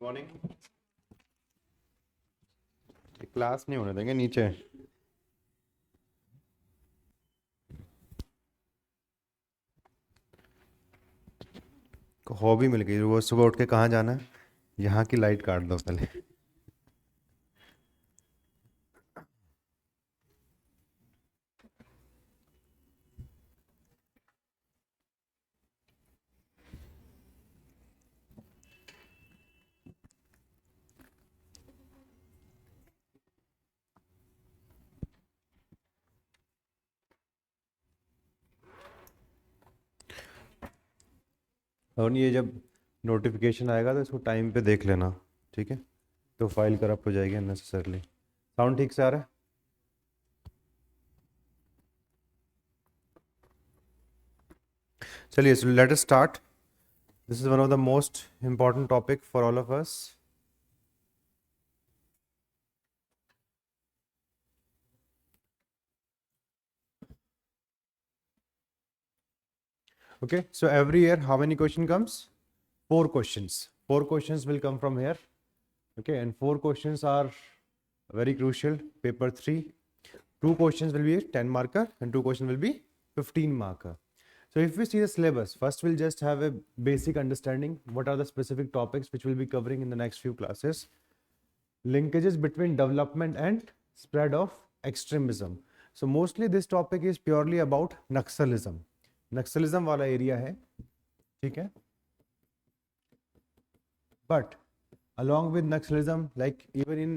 Morning. Class नहीं होने देंगे नीचे। हॉबी मिल गई, रोज सुबह उठ के कहाँ जाना है, यहाँ की लाइट काट दो पहले। और ये जब नोटिफिकेशन आएगा तो इसको टाइम पे देख लेना, ठीक है? तो फाइल करप्ट हो जाएगी अननेसेसरली। साउंड ठीक से आ रहा है? चलिए, so let us start. This is one of the most important topic for all of us. Okay, so every year how many question comes? Four questions. Four questions will come from here. Okay, and four questions are very crucial. Paper 3, two questions will be 10 marker and two questions will be 15 marker. So if we see the syllabus, first we'll just have a basic understanding what are the specific topics which we'll be covering in the next few classes. Linkages between development and spread of extremism. So mostly this topic is purely about Naxalism. Naxalism वाला area है, ठीक है? But along with Naxalism, like even in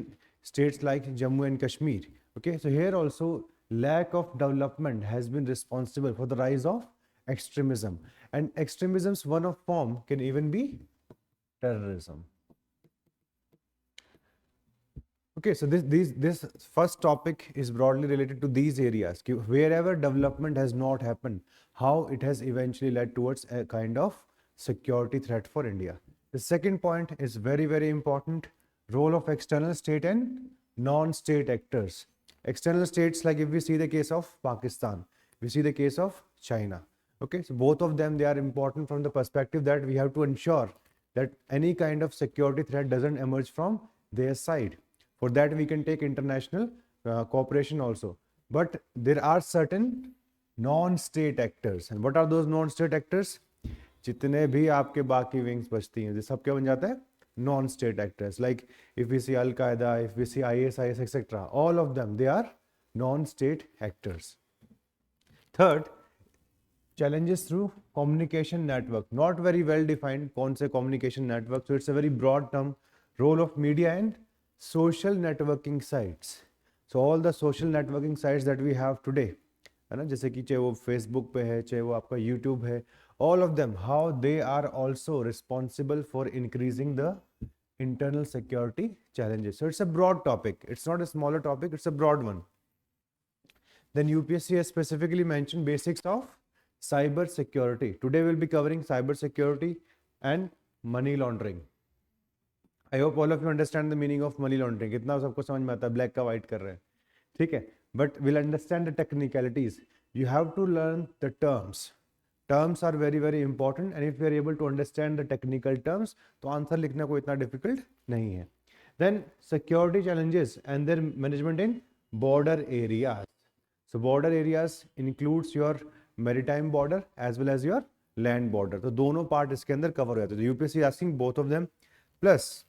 states like Jammu and Kashmir, okay, so here also lack of development has been responsible for the rise of extremism, and extremism's one of form can even be terrorism. Okay, so this first topic is broadly related to these areas. Wherever development has not happened, how it has eventually led towards a kind of security threat for India. The second point is very, very important: role of external state and non-state actors. External states, like if we see the case of Pakistan, we see the case of China. Okay, so both of them, they are important from the perspective that we have to ensure that any kind of security threat doesn't emerge from their side. For that, we can take international cooperation also. But there are certain non-state actors. And what are those non-state actors? जितने भी आपके बाकी wings बचती हैं, सब क्या बन जाता है? Non-state actors. Like if we see Al Qaeda, if we see ISIS, etc., all of them, they are non-state actors. Third, challenges through communication network. Not very well defined कौन से communication network. So it's a very broad term. Role of media and social networking sites. So all the social networking sites that we have today, है ना, जैसे कि चाहे वो Facebook पे है, चाहे वो आपका YouTube है, all of them, how they are also responsible for increasing the internal security challenges. So it's a broad topic. It's not a smaller topic. It's a broad one. Then UPSC has specifically mentioned basics of cyber security. Today we'll be covering cyber security and money laundering. I hope all of you understand the meaning of money laundering. कितना सबको समझ में आता है, black का white कर रहे हैं, ठीक है? But we'll understand the technicalities. You have to learn the terms. Terms are very, very important, and if we are able to understand the technical terms, तो आंसर लिखना कोई इतना difficult नहीं है. Then security challenges and their management in border areas. So border areas includes your maritime border as well as your land border. तो दोनों part इसके अंदर कवर हो जाते हैं. तो UPSC asking both of them. Plus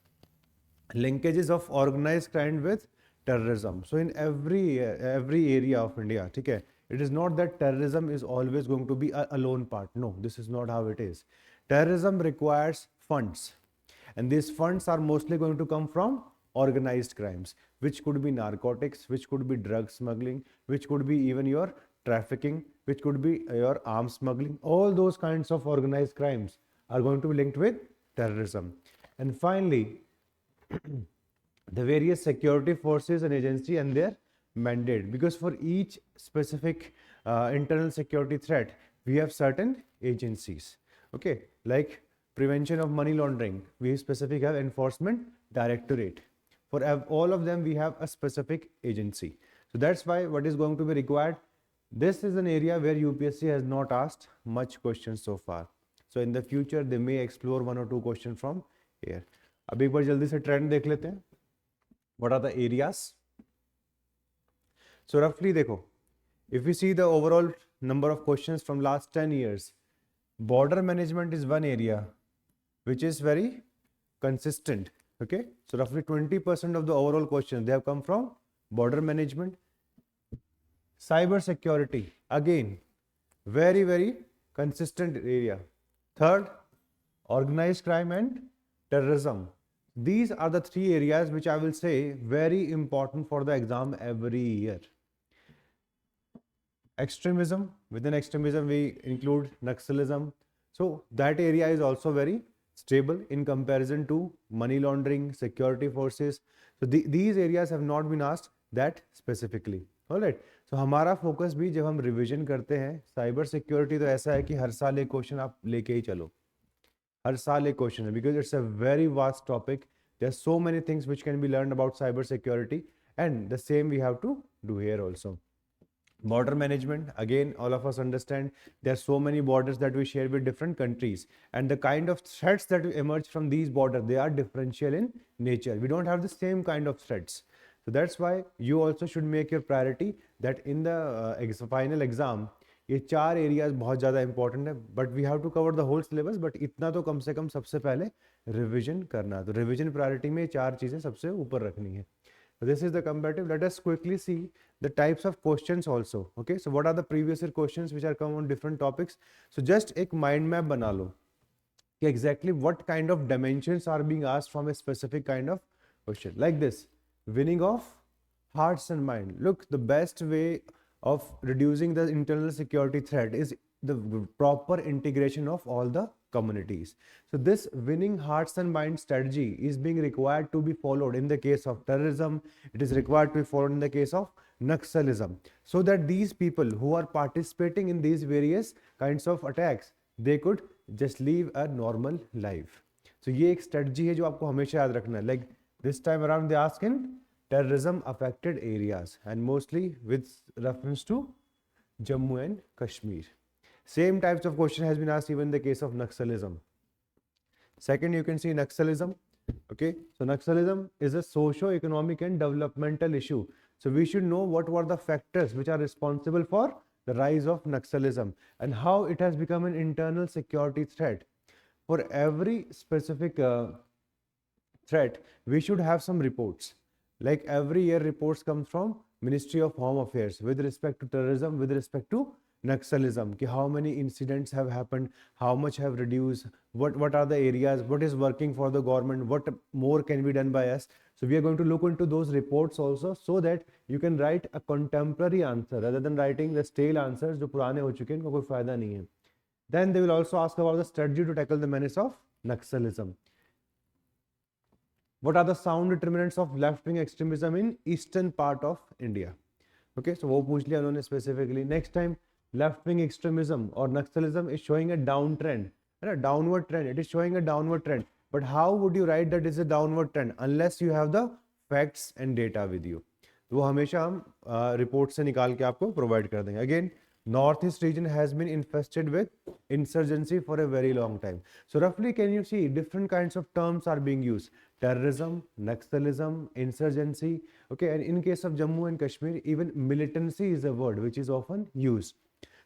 linkages of organized crime with terrorism. So in every area of India, ठीक है, it is not that terrorism is always going to be a lone part. No, this is not how it is. Terrorism requires funds, and these funds are mostly going to come from organized crimes, which could be narcotics, which could be drug smuggling, which could be even your trafficking, which could be your arms smuggling. All those kinds of organized crimes are going to be linked with terrorism. And finally, the various security forces and agency and their mandate, because for each specific internal security threat we have certain agencies. Okay, like prevention of money laundering, we specific have enforcement directorate. For all of them we have a specific agency. So that's why what is going to be required, this is an area where UPSC has not asked much questions so far. So in the future they may explore one or two questions from here. अब एक बार जल्दी से trend देख लेते हैं. What are the areas? So roughly देखो, if we see the overall number of questions from last 10 years, border management is one area which is very consistent. Okay, so roughly 20% of the overall questions they have come from border management. Cyber security, again, very consistent area. Third, organized crime and terrorism. These are the three areas which I will say very important for the exam every year. Extremism, within extremism we include Naxalism. So that area is also very stable in comparison to money laundering, security forces. So these areas have not been asked that specifically. Alright. So हमारा focus भी जब हम revision करते हैं cyber security तो ऐसा है कि हर साल एक क्वेश्चन आप लेके ही चलो, हर साल एक क्वेश्चन है, because it's a very vast topic. There are so many things which can be learn about cyber security and the same we have to do here also. Border management, again, all of us understand there are so many borders that we share with different countries, and the kind of threats that emerge from these borders, they are differential in nature. We don't have the same kind of threats. So that's why you also should make your priority that in the final exam, ये चार areas बहुत ज़्यादा important है, but we have to cover the whole syllabus, but इतना तो कम से कम सबसे पहले रिविजन करना. तो रिविजन प्रायोरिटी में चार चीज़ें सबसे ऊपर रखनी है. So this is the comparative. Let us quickly see the types of questions also. Okay, so what are the previous year questions which are come on different topics? So just एक mind map बना लो कि exactly what kind of dimensions are being asked from a specific kind of question. Like this, winning of hearts and mind. Look, the best way of reducing the internal security threat is the proper integration of all the communities. So this winning hearts and minds strategy is being required to be followed in the case of terrorism. It is required to be followed in the case of Naxalism, so that these people who are participating in these various kinds of attacks, they could just live a normal life. So ये एक strategy है जो आपको हमेशा याद रखना है. Like this time around they ask in terrorism affected areas and mostly with reference to Jammu and Kashmir. Same types of question has been asked even in the case of Naxalism. Second, you can see Naxalism. Okay, so Naxalism is a socio-economic and developmental issue. So we should know what were the factors which are responsible for the rise of Naxalism and how it has become an internal security threat. For every specific threat, we should have some reports. Like every year reports come from Ministry of Home Affairs with respect to terrorism, with respect to Naxalism, ki how many incidents have happened, how much have reduced, what are the areas, what is working for the government, what more can be done by us. So we are going to look into those reports also, so that you can write a contemporary answer rather than writing the stale answers जो पुराने हो चुके हैं, इनका कोई फायदा नहीं है. Then they will also ask about the strategy to tackle the menace of Naxalism. What are the sound determinants of left-wing extremism in eastern part of India? Okay, so वो पूछ लिया उन्होंने specifically. Next time, left-wing extremism or Naxalism is showing a downtrend, a downward trend. It is showing a downward trend. But how would you write that is a downward trend unless you have the facts and data with you? तो वो हमेशा हम report से निकाल के आपको provide कर देंगे. Again, Northeast region has been infested with insurgency for a very long time. So roughly, can you see different kinds of terms are being used? Terrorism, Naxalism, insurgency. Okay, and in case of Jammu and Kashmir, even militancy is a word which is often used.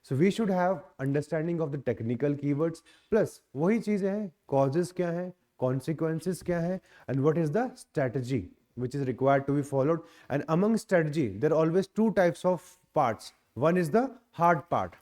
So we should have understanding of the technical keywords, plus वही चीजें हैं, causes क्या हैं, consequences क्या हैं, and what is the strategy which is required to be followed. And among strategy, there are always two types of parts. One is the hard part,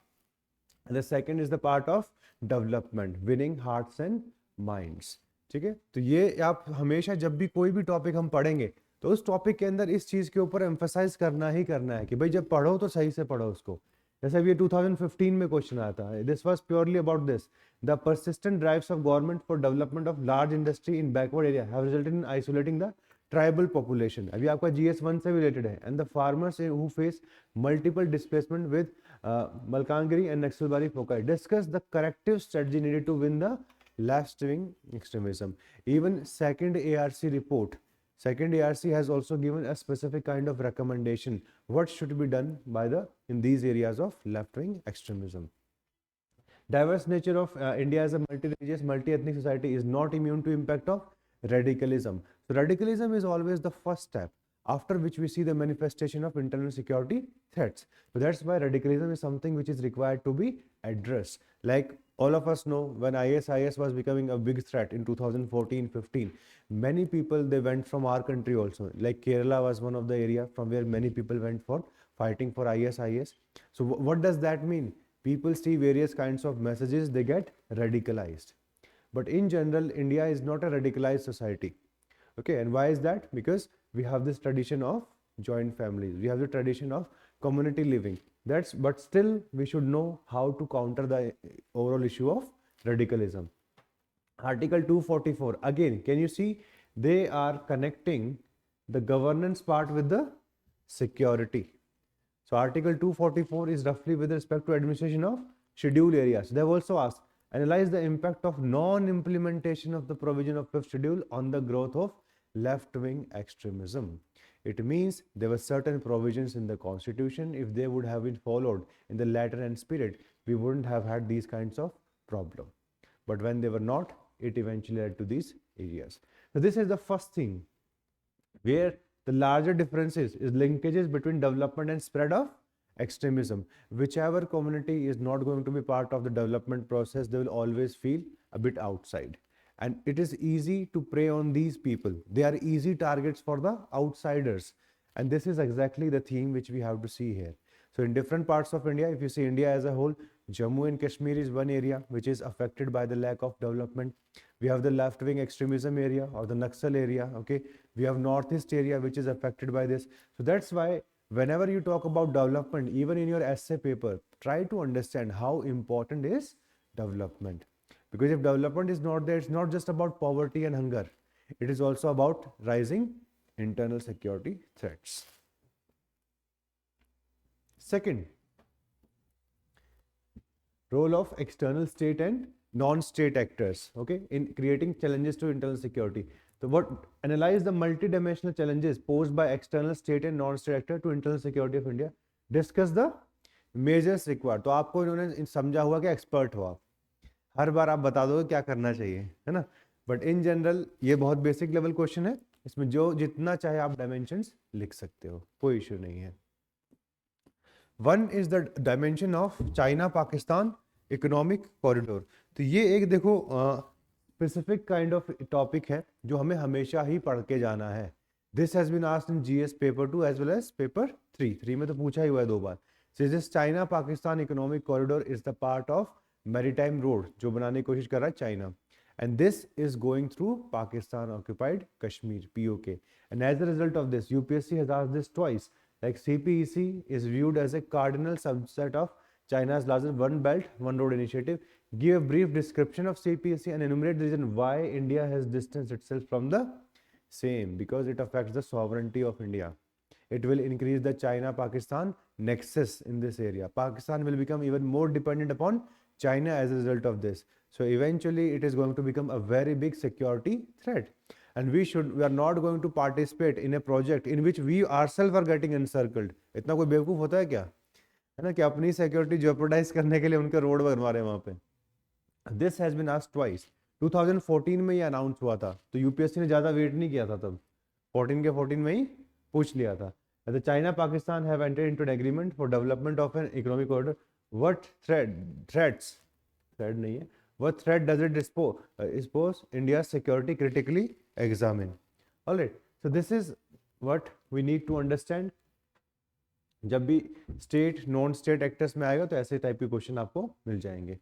and the second is the part of development, winning hearts and minds. ठीक है, तो ये आप हमेशा जब भी कोई भी टॉपिक हम पढ़ेंगे तो उस टॉपिक के अंदर इस चीज के ऊपर एम्फसाइज करना ही करना है कि भाई जब पढ़ो तो सही से पढ़ो उसको. जैसे अभी 2015 में क्वेश्चन आया था, this was purely about this. The persistent drives of government for development of large industry in backward area have resulted in isolating the tribal population. अभी आपका GS1 से रिलेटेड है. And the farmers who face multiple displacement with Malkangiri and Naxalbari foci discuss the corrective strategy needed to win the left-wing extremism. Even second ARC report, second ARC has also given a specific kind of recommendation what should be done by the in these areas of left-wing extremism. Diverse nature of India as a multi-religious, multi-ethnic society is not immune to impact of radicalism. So radicalism is always the first step after which we see the manifestation of internal security threats. So that's why radicalism is something which is required to be addressed. Like all of us know, when IS was becoming a big threat in 2014-15, many people they went from our country also. Like Kerala was one of the area from where many people went for fighting for IS. So what does that mean? People see various kinds of messages, they get radicalized. But in general, India is not a radicalized society. Okay, and why is that? Because we have this tradition of joint families, we have the tradition of community living. But still we should know how to counter the overall issue of radicalism. Article 244, again, can you see they are connecting the governance part with the security. So Article 244 is roughly with respect to administration of scheduled areas. They have also asked, analyze the impact of non-implementation of the provision of fifth schedule on the growth of left-wing extremism. It means there were certain provisions in the constitution. If they would have been followed in the letter and spirit, we wouldn't have had these kinds of problem. But when they were not, it eventually led to these areas. So this is the first thing where the larger differences is linkages between development and spread of extremism. Whichever community is not going to be part of the development process, they will always feel a bit outside. And it is easy to prey on these people. They are easy targets for the outsiders. And this is exactly the theme which we have to see here. So in different parts of India, if you see India as a whole, Jammu and Kashmir is one area which is affected by the lack of development. We have the left-wing extremism area or the Naxal area, okay. We have Northeast area which is affected by this. So that's why whenever you talk about development, even in your essay paper, try to understand how important is development. Because if development is not there, it's not just about poverty and hunger. It is also about rising internal security threats. Second, role of external state and non-state actors, okay, in creating challenges to internal security. So what analyze the multidimensional challenges posed by external state and non-state actor to internal security of India. Discuss the measures required. तो आपको इन्होंने समझा हुआ कि expert हो आप, हर बार आप बता दो क्या करना चाहिए, है ना. बट इन जनरल ये बहुत बेसिक लेवल क्वेश्चन है, इसमें जो जितना चाहे आप डायमेंशंस लिख सकते हो, कोई इश्यू नहीं है. One is the dimension of China Pakistan economic corridor. तो ये एक देखो स्पेसिफिक काइंड ऑफ टॉपिक है जो हमें हमेशा ही पढ़ के जाना है. This has been asked in GS paper 2 as well as paper 3 में तो पूछा ही हुआ है 2 बार. So this China Pakistan economic corridor is the part of maritime road जो बनाने की कोशिश कर रहा है China, and this is going through Pakistan occupied Kashmir, POK, and as a result of this UPSC has asked this twice, like CPEC is viewed as a cardinal subset of China's larger One Belt One Road initiative. Give a brief description of CPEC and enumerate the reason why India has distanced itself from the same. Because it affects the sovereignty of India. It will increase the China-Pakistan nexus in this area. Pakistan will become even more dependent upon China as a result of this. So eventually it is going to become a very big security threat. And we are not going to participate in a project in which we ourselves are getting encircled. इतना कोई बेवकूफ होता है क्या, है ना, कि अपनी सिक्योरिटी जेपरडाइज करने के लिए उनके रोड बनवा रहे हैं वहां पे. This has been asked twice. 2014 में ये अनाउंस हुआ था, तो यूपीएससी ने ज्यादा वेट नहीं किया था, तब 14 के 14 में ही पूछ लिया था. The China Pakistan have entered into an agreement for development of an economic corridor. What thread नहीं है, what threat does it expose India's security critically examine. All right, so this is what we need to understand. जब भी state non state actors में आएगा तो ऐसे type के question आपको मिल जाएंगे.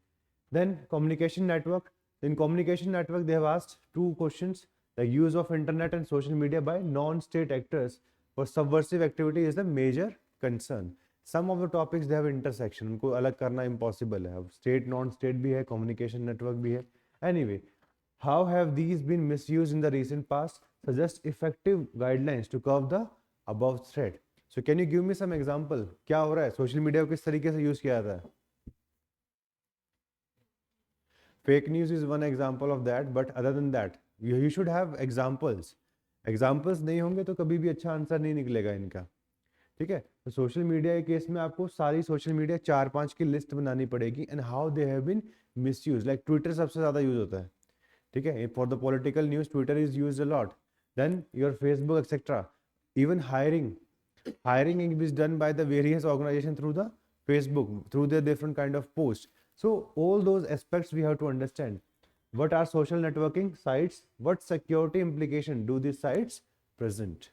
Then communication network. In communication network they have asked 2 questions. The use of internet and social media by non state actors for subversive activity is the major concern. Some of the topics they have intersection, उनको अलग करना impossible है. अब state non state भी है, communication network भी है. Anyway, how have these been misuse in the recent past? Suggest effective guidelines to curb the above threat. So can you give me some example, क्या हो रहा है, सोशल मीडिया को किस तरीके से यूज किया जाता है? Fake news is one example of that, but other than that you should have examples. Examples नहीं होंगे तो कभी भी अच्छा आंसर नहीं निकलेगा इनका. ठीक है, तो सोशल मीडिया के केस में आपको सारी सोशल मीडिया 4-5 की लिस्ट बनानी पड़ेगी and how they have been misuse. Like Twitter सबसे ज्यादा यूज होता है, ठीक है, for the political news Twitter is used a lot, then your Facebook etc. Even hiring is done by the various organization through the Facebook, through the different kind of posts. So all those aspects we have to understand. What are social networking sites? What security implication do these sites present?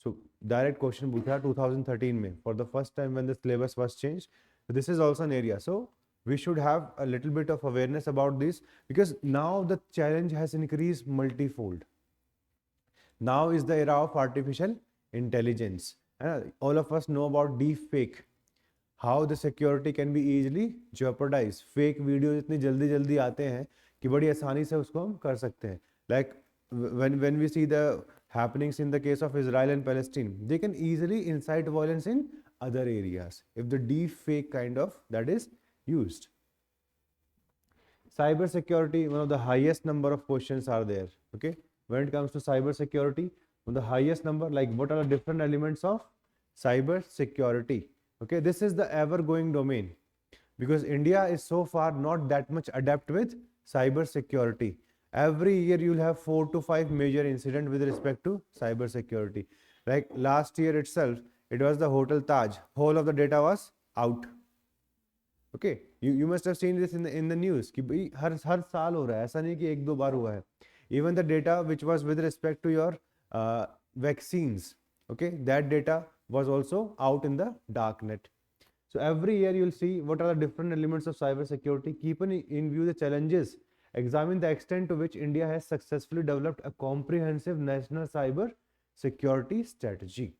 So direct question पूछा 2013 में, for the first time when the syllabus was changed. So this is also an area. So we should have a little bit of awareness about this, because now the challenge has increased multifold. Now is the era of artificial intelligence. All of us know about deep fake. How the security can be easily jeopardized. Fake videos इतनी जल्दी जल्दी आते हैं कि बड़ी आसानी से उसको हम कर सकते हैं. Like when we see the happenings in the case of Israel and Palestine, they can easily incite violence in other areas if the deep fake kind of that is used. Cyber security, one of the highest number of questions are there. Okay, when it comes to cyber security, one of the highest number, like what are the different elements of cyber security? Okay, this is the ever going domain, because India is so far not that much adept with cyber security. Every year you'll have 4 to 5 major incidents with respect to cyber security. Like last year itself, it was the Hotel Taj. Whole of the data was out. Okay, you must have seen this in the news कि भाई हर साल हो रहा है, ऐसा नहीं कि एक दो बार हुआ है. Even the data which was with respect to your vaccines, okay, that data was also out in the dark net. So every year you'll see what are the different elements of cyber security. Keep in view the challenges. Examine the extent to which India has successfully developed a comprehensive national cyber security strategy.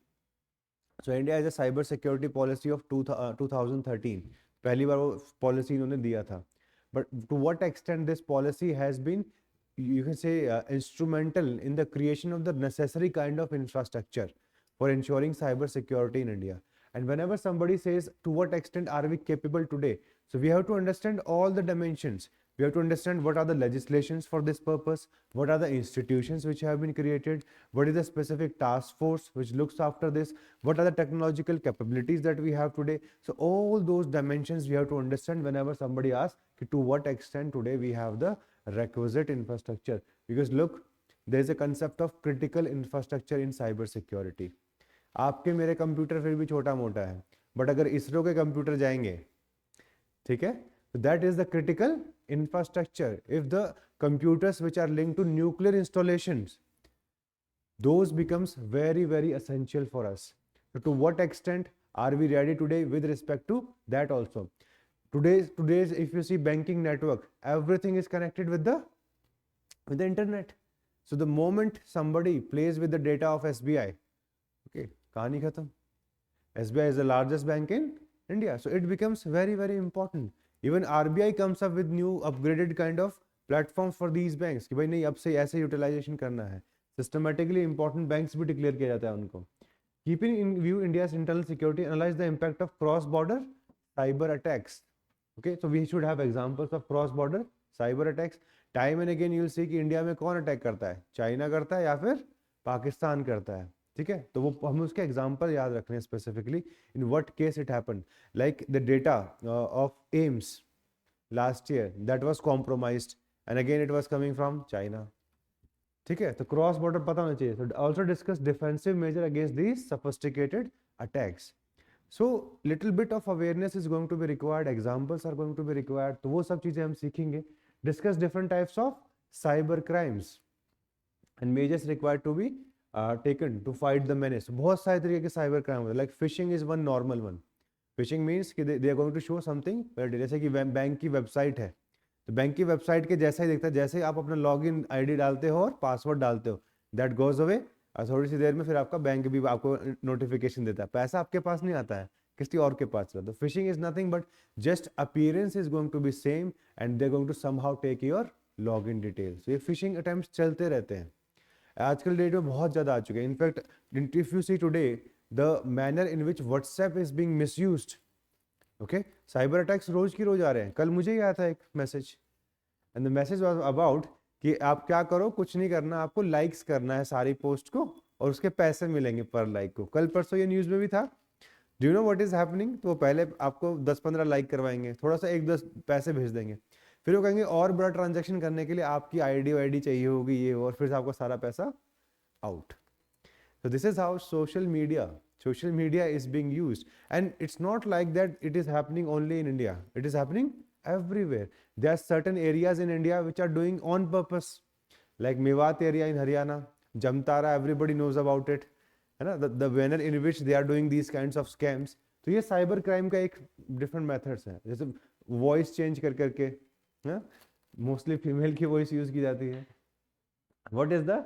So India has a cyber security policy of 2013. पहली बार वो policy इन्होंने दिया था. But to what extent this policy has been, you can say, instrumental in the creation of the necessary kind of infrastructure for ensuring cyber security in India. And whenever somebody says to what extent are we capable today, so we have to understand all the dimensions. We have to understand what are the legislations for this purpose, what are the institutions which have been created, what is the specific task force which looks after this, what are the technological capabilities that we have today. So all those dimensions we have to understand whenever somebody asks to what extent today we have the requisite infrastructure. Because look, there is a concept of critical infrastructure in cyber security. आपके मेरे computer फिर भी छोटा मोटा है, but अगर इसरो के computer जाएंगे, ठीक है, तो that is the critical infrastructure. If the computers which are linked to nuclear installations, those becomes very very essential for us. So to what extent are we ready today with respect to that also? Today's if you see banking network, everything is connected with the internet. So the moment somebody plays with the data of SBI, okay, कहानी खत्म. SBI is the largest bank in India, so it becomes very very important. Even RBI comes up with new upgraded kind of platforms for these banks कि भाई नहीं अब से ऐसे utilisation करना है. Systematically important banks भी डिक्लेयर किया जाता है उनको. Keeping in view India's internal security, analyze the impact of cross-border cyber attacks. Okay, so we should have examples of cross-border cyber attacks. Time and again you will see कि India में कौन attack करता है, China करता है या फिर पाकिस्तान करता है. ठीक है, तो वो हम उसके एग्जाम्पल याद रख रहे हैं specifically in what case it happened. Like the data of AIIMS last year that was compromised and again it was coming from China. ठीक है, तो क्रॉस बॉर्डर पता होना चाहिए. So also discuss defensive measure against these sophisticated attacks. So little bit of awareness is going to be required, examples are going to be required. तो वो सब चीजें हम सीखेंगे. Discuss different types of cyber crimes and measures required to be taken to fight the menace. बहुत सारे तरीके के साइबर क्राइम होते हैं. Like phishing is one normal one. Phishing means कि they are going to show something, जैसे कि bank की वेबसाइट है, तो बैंक की वेबसाइट के जैसा ही दिखता है, जैसे ही आप अपना लॉगिन आईडी डालते हो और पासवर्ड डालते हो, दैट गोज अवे. थोड़ी सी देर में फिर आपका बैंक भी आपको नोटिफिकेशन देता है, पैसा आपके पास नहीं आता है, किसी और के पास रहता है. Phishing is nothing but just appearance is going to be same and they are going to somehow take your login details. ये फिशिंग अटेम्प्ट्स चलते रहते हैं. आजकल डेट में बहुत ज़्यादा आ चुके हैं. In fact if you see today the manner in which WhatsApp is being misused, okay, cyber attacks रोज की रोज आ रहे हैं. कल मुझे ही आया था एक message and the message was about कि आप क्या करो, कुछ नहीं करना, आपको लाइक्स करना है सारी पोस्ट को और उसके पैसे मिलेंगे पर लाइक को. कल परसों ये न्यूज़ में भी था. Do you know what is happening? तो वो पहले आपको 10-15 लाइक करवाएंगे, थोड़ा सा 1-10 पैसे भेज देंगे, फिर वो कहेंगे और बड़ा ट्रांजैक्शन करने के लिए आपकी आईडी चाहिए होगी ये, और फिर से आपका सारा पैसा out. So this is how social media is being used, and it's not like that it is happening only in India. It is happening everywhere. There are certain areas in India which are doing on purpose, like Mewat area in Haryana, Jamtara. Everybody knows about it. है ना, the manner in which they are doing these kinds of scams. तो ये cyber crime का एक different methods है, जैसे voice change कर करके, मोस्टली फीमेल की वॉइस यूज की जाती है. What is the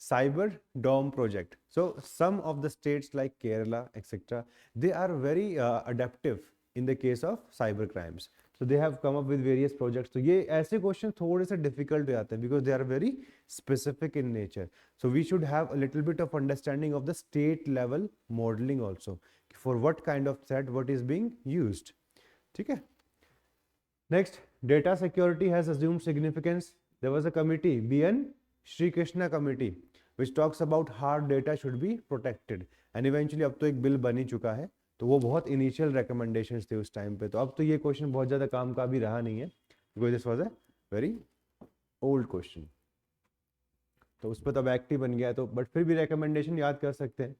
Cyber Dome project? So some of the states like Kerala, etc., they are very adaptive in the case of cyber crimes. So they have come up with various projects. तो ये ऐसे question थोड़े से difficult हो जाते हैं because they are very specific in nature. So we should have a little bit of understanding of the state level modeling also, for what kind of threat what is being used. ठीक है. Next, data security has assumed significance. There was a committee, BN Shri Krishna committee, which talks about how data should be protected. And eventually अब तो एक bill बन ही चुका है, तो वो बहुत इनिशियल recommendations थे उस टाइम पे. तो अब तो ये क्वेश्चन बहुत ज़्यादा काम का भी रहा नहीं है, because this was a very old question. तो उस पर तब एक्ट ही बन गया, तो बट फिर भी रिकमेंडेशन याद कर सकते हैं.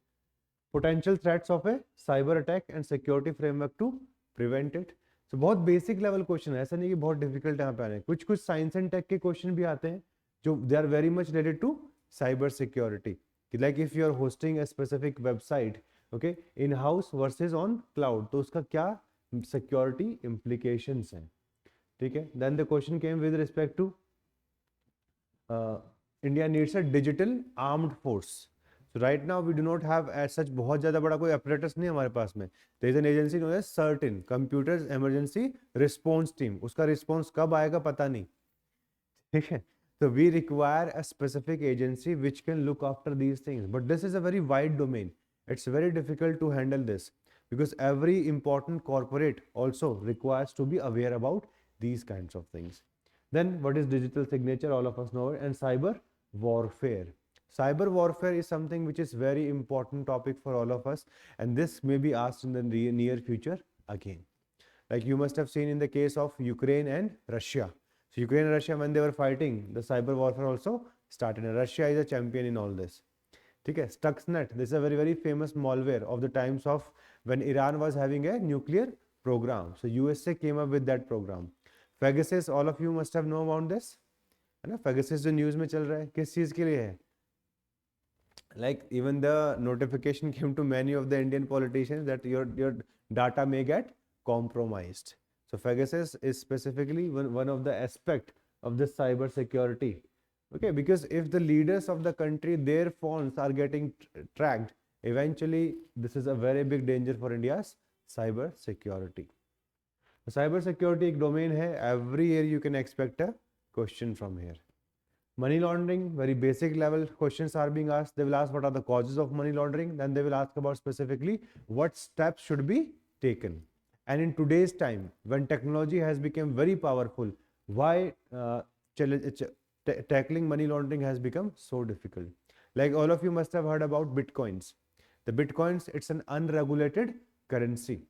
Potential threats of a cyber attack and security framework to prevent it. तो बहुत बेसिक लेवल क्वेश्चन है, ऐसा नहीं कि बहुत डिफिकल्ट यहाँ पे आने. कुछ कुछ साइंस एंड टेक के क्वेश्चन भी आते हैं जो they are very much related to cyber security. Like if you are hosting a specific website, okay, in house versus on cloud, तो उसका क्या सिक्योरिटी इम्प्लीकेशंस हैं. ठीक है. Then the question came with respect to India needs a digital armed force. So right now we do not have as such बहुत ज़्यादा बड़ा कोई apparatus नहीं हमारे पास में. There is an agency known as CERT-In, Computers Emergency Response Team. उसका response कब आएगा पता नहीं. ठीक है. So we require a specific agency which can look after these things. But this is a very wide domain. It's very difficult to handle this because every important corporate also requires to be aware about these kinds of things. Then what is digital signature? All of us know it. And cyber warfare. Cyber warfare is something which is very important topic for all of us, and this may be asked in the near future again. Like you must have seen in the case of Ukraine and Russia. So Ukraine and Russia, when they were fighting, the cyber warfare also started, and Russia is a champion in all this. Okay, Stuxnet, this is a very, very famous malware of the times of when Iran was having a nuclear program. So USA came up with that program. Pegasus, all of you must have known about this. है ना, Pegasus जो news में चल रहा है, किस चीज़ के लिए है? Like even the notification came to many of the Indian politicians that your data may get compromised. So Pegasus is specifically one of the aspect of this cyber security. Okay, because if the leaders of the country, their phones are getting tracked, eventually this is a very big danger for India's cyber security. Cyber security एक domain है. Every year you can expect a question from here. Money laundering, very basic level questions are being asked. They will ask what are the causes of money laundering. Then they will ask about specifically what steps should be taken. And in today's time, when technology has become very powerful, why tackling money laundering has become so difficult? Like all of you must have heard about Bitcoins. The Bitcoins, it's an unregulated currency.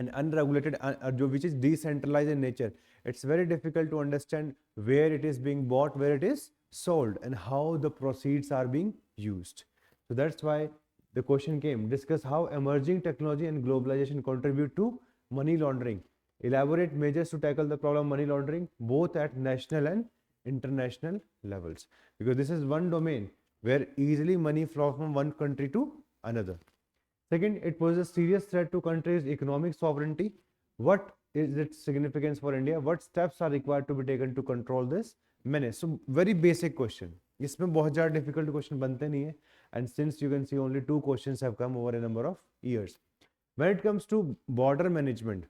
An unregulated, which is decentralized in nature. It's very difficult to understand where it is being bought, where it is sold, and how the proceeds are being used. So that's why the question came, discuss how emerging technology and globalization contribute to money laundering. Elaborate measures to tackle the problem of money laundering, both at national and international levels. Because this is one domain where easily money flows from one country to another. Second, it poses a serious threat to country's economic sovereignty. What is its significance for India? What steps are required to be taken to control this menace? So very basic question. इसमें बहुत ज़्यादा difficult question बनते नहीं है. And since you can see only 2 questions have come over a number of years. When it comes to border management,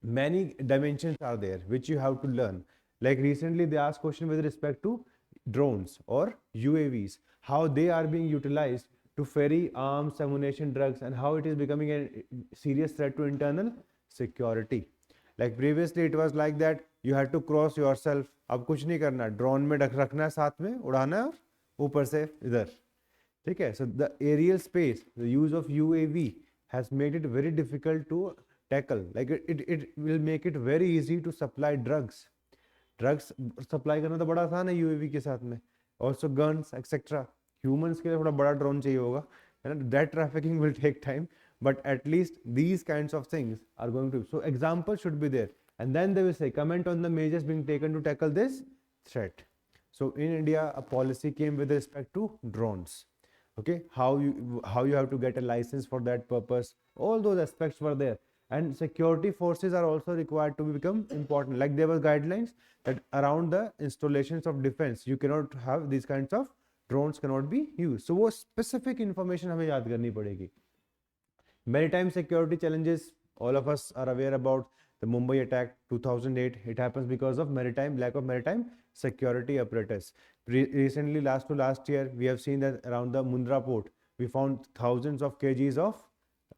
many dimensions are there which you have to learn. Like recently they asked question with respect to drones or UAVs, how they are being utilized to ferry arms, ammunition, drugs, and how it is becoming a serious threat to internal security. Like previously it was like that you had to cross yourself. अब कुछ नहीं करना, drone में रखना है, साथ में उड़ाना है, ऊपर से इधर. ठीक है. So the aerial space, the use of UAV has made it very difficult to tackle. Like it will make it very easy to supply drugs. Drugs supply करना तो बड़ा आसान है यूएवी के साथ में, ऑल्सो गन्स एक्सेट्रा। ह्यूमंस के लिए थोड़ा बड़ा ड्रोन चाहिए होगा, है ना, that trafficking will take time, but at least these kinds of things are going to, so examples should be there, and then they will say comment on the measures being taken to tackle this threat. So in India a policy came with respect to drones. Okay, how you have to get a license for that purpose, all those aspects were there. And security forces are also required to become important, like there were guidelines that around the installations of defense you cannot have these kinds of drones, cannot be used. So वो specific information हमें याद करनी पड़ेगी. Maritime security challenges, all of us are aware about the Mumbai attack 2008. It happens because of lack of maritime security apparatus. Recently, last year, we have seen that around the Mundra port, we found thousands of kgs of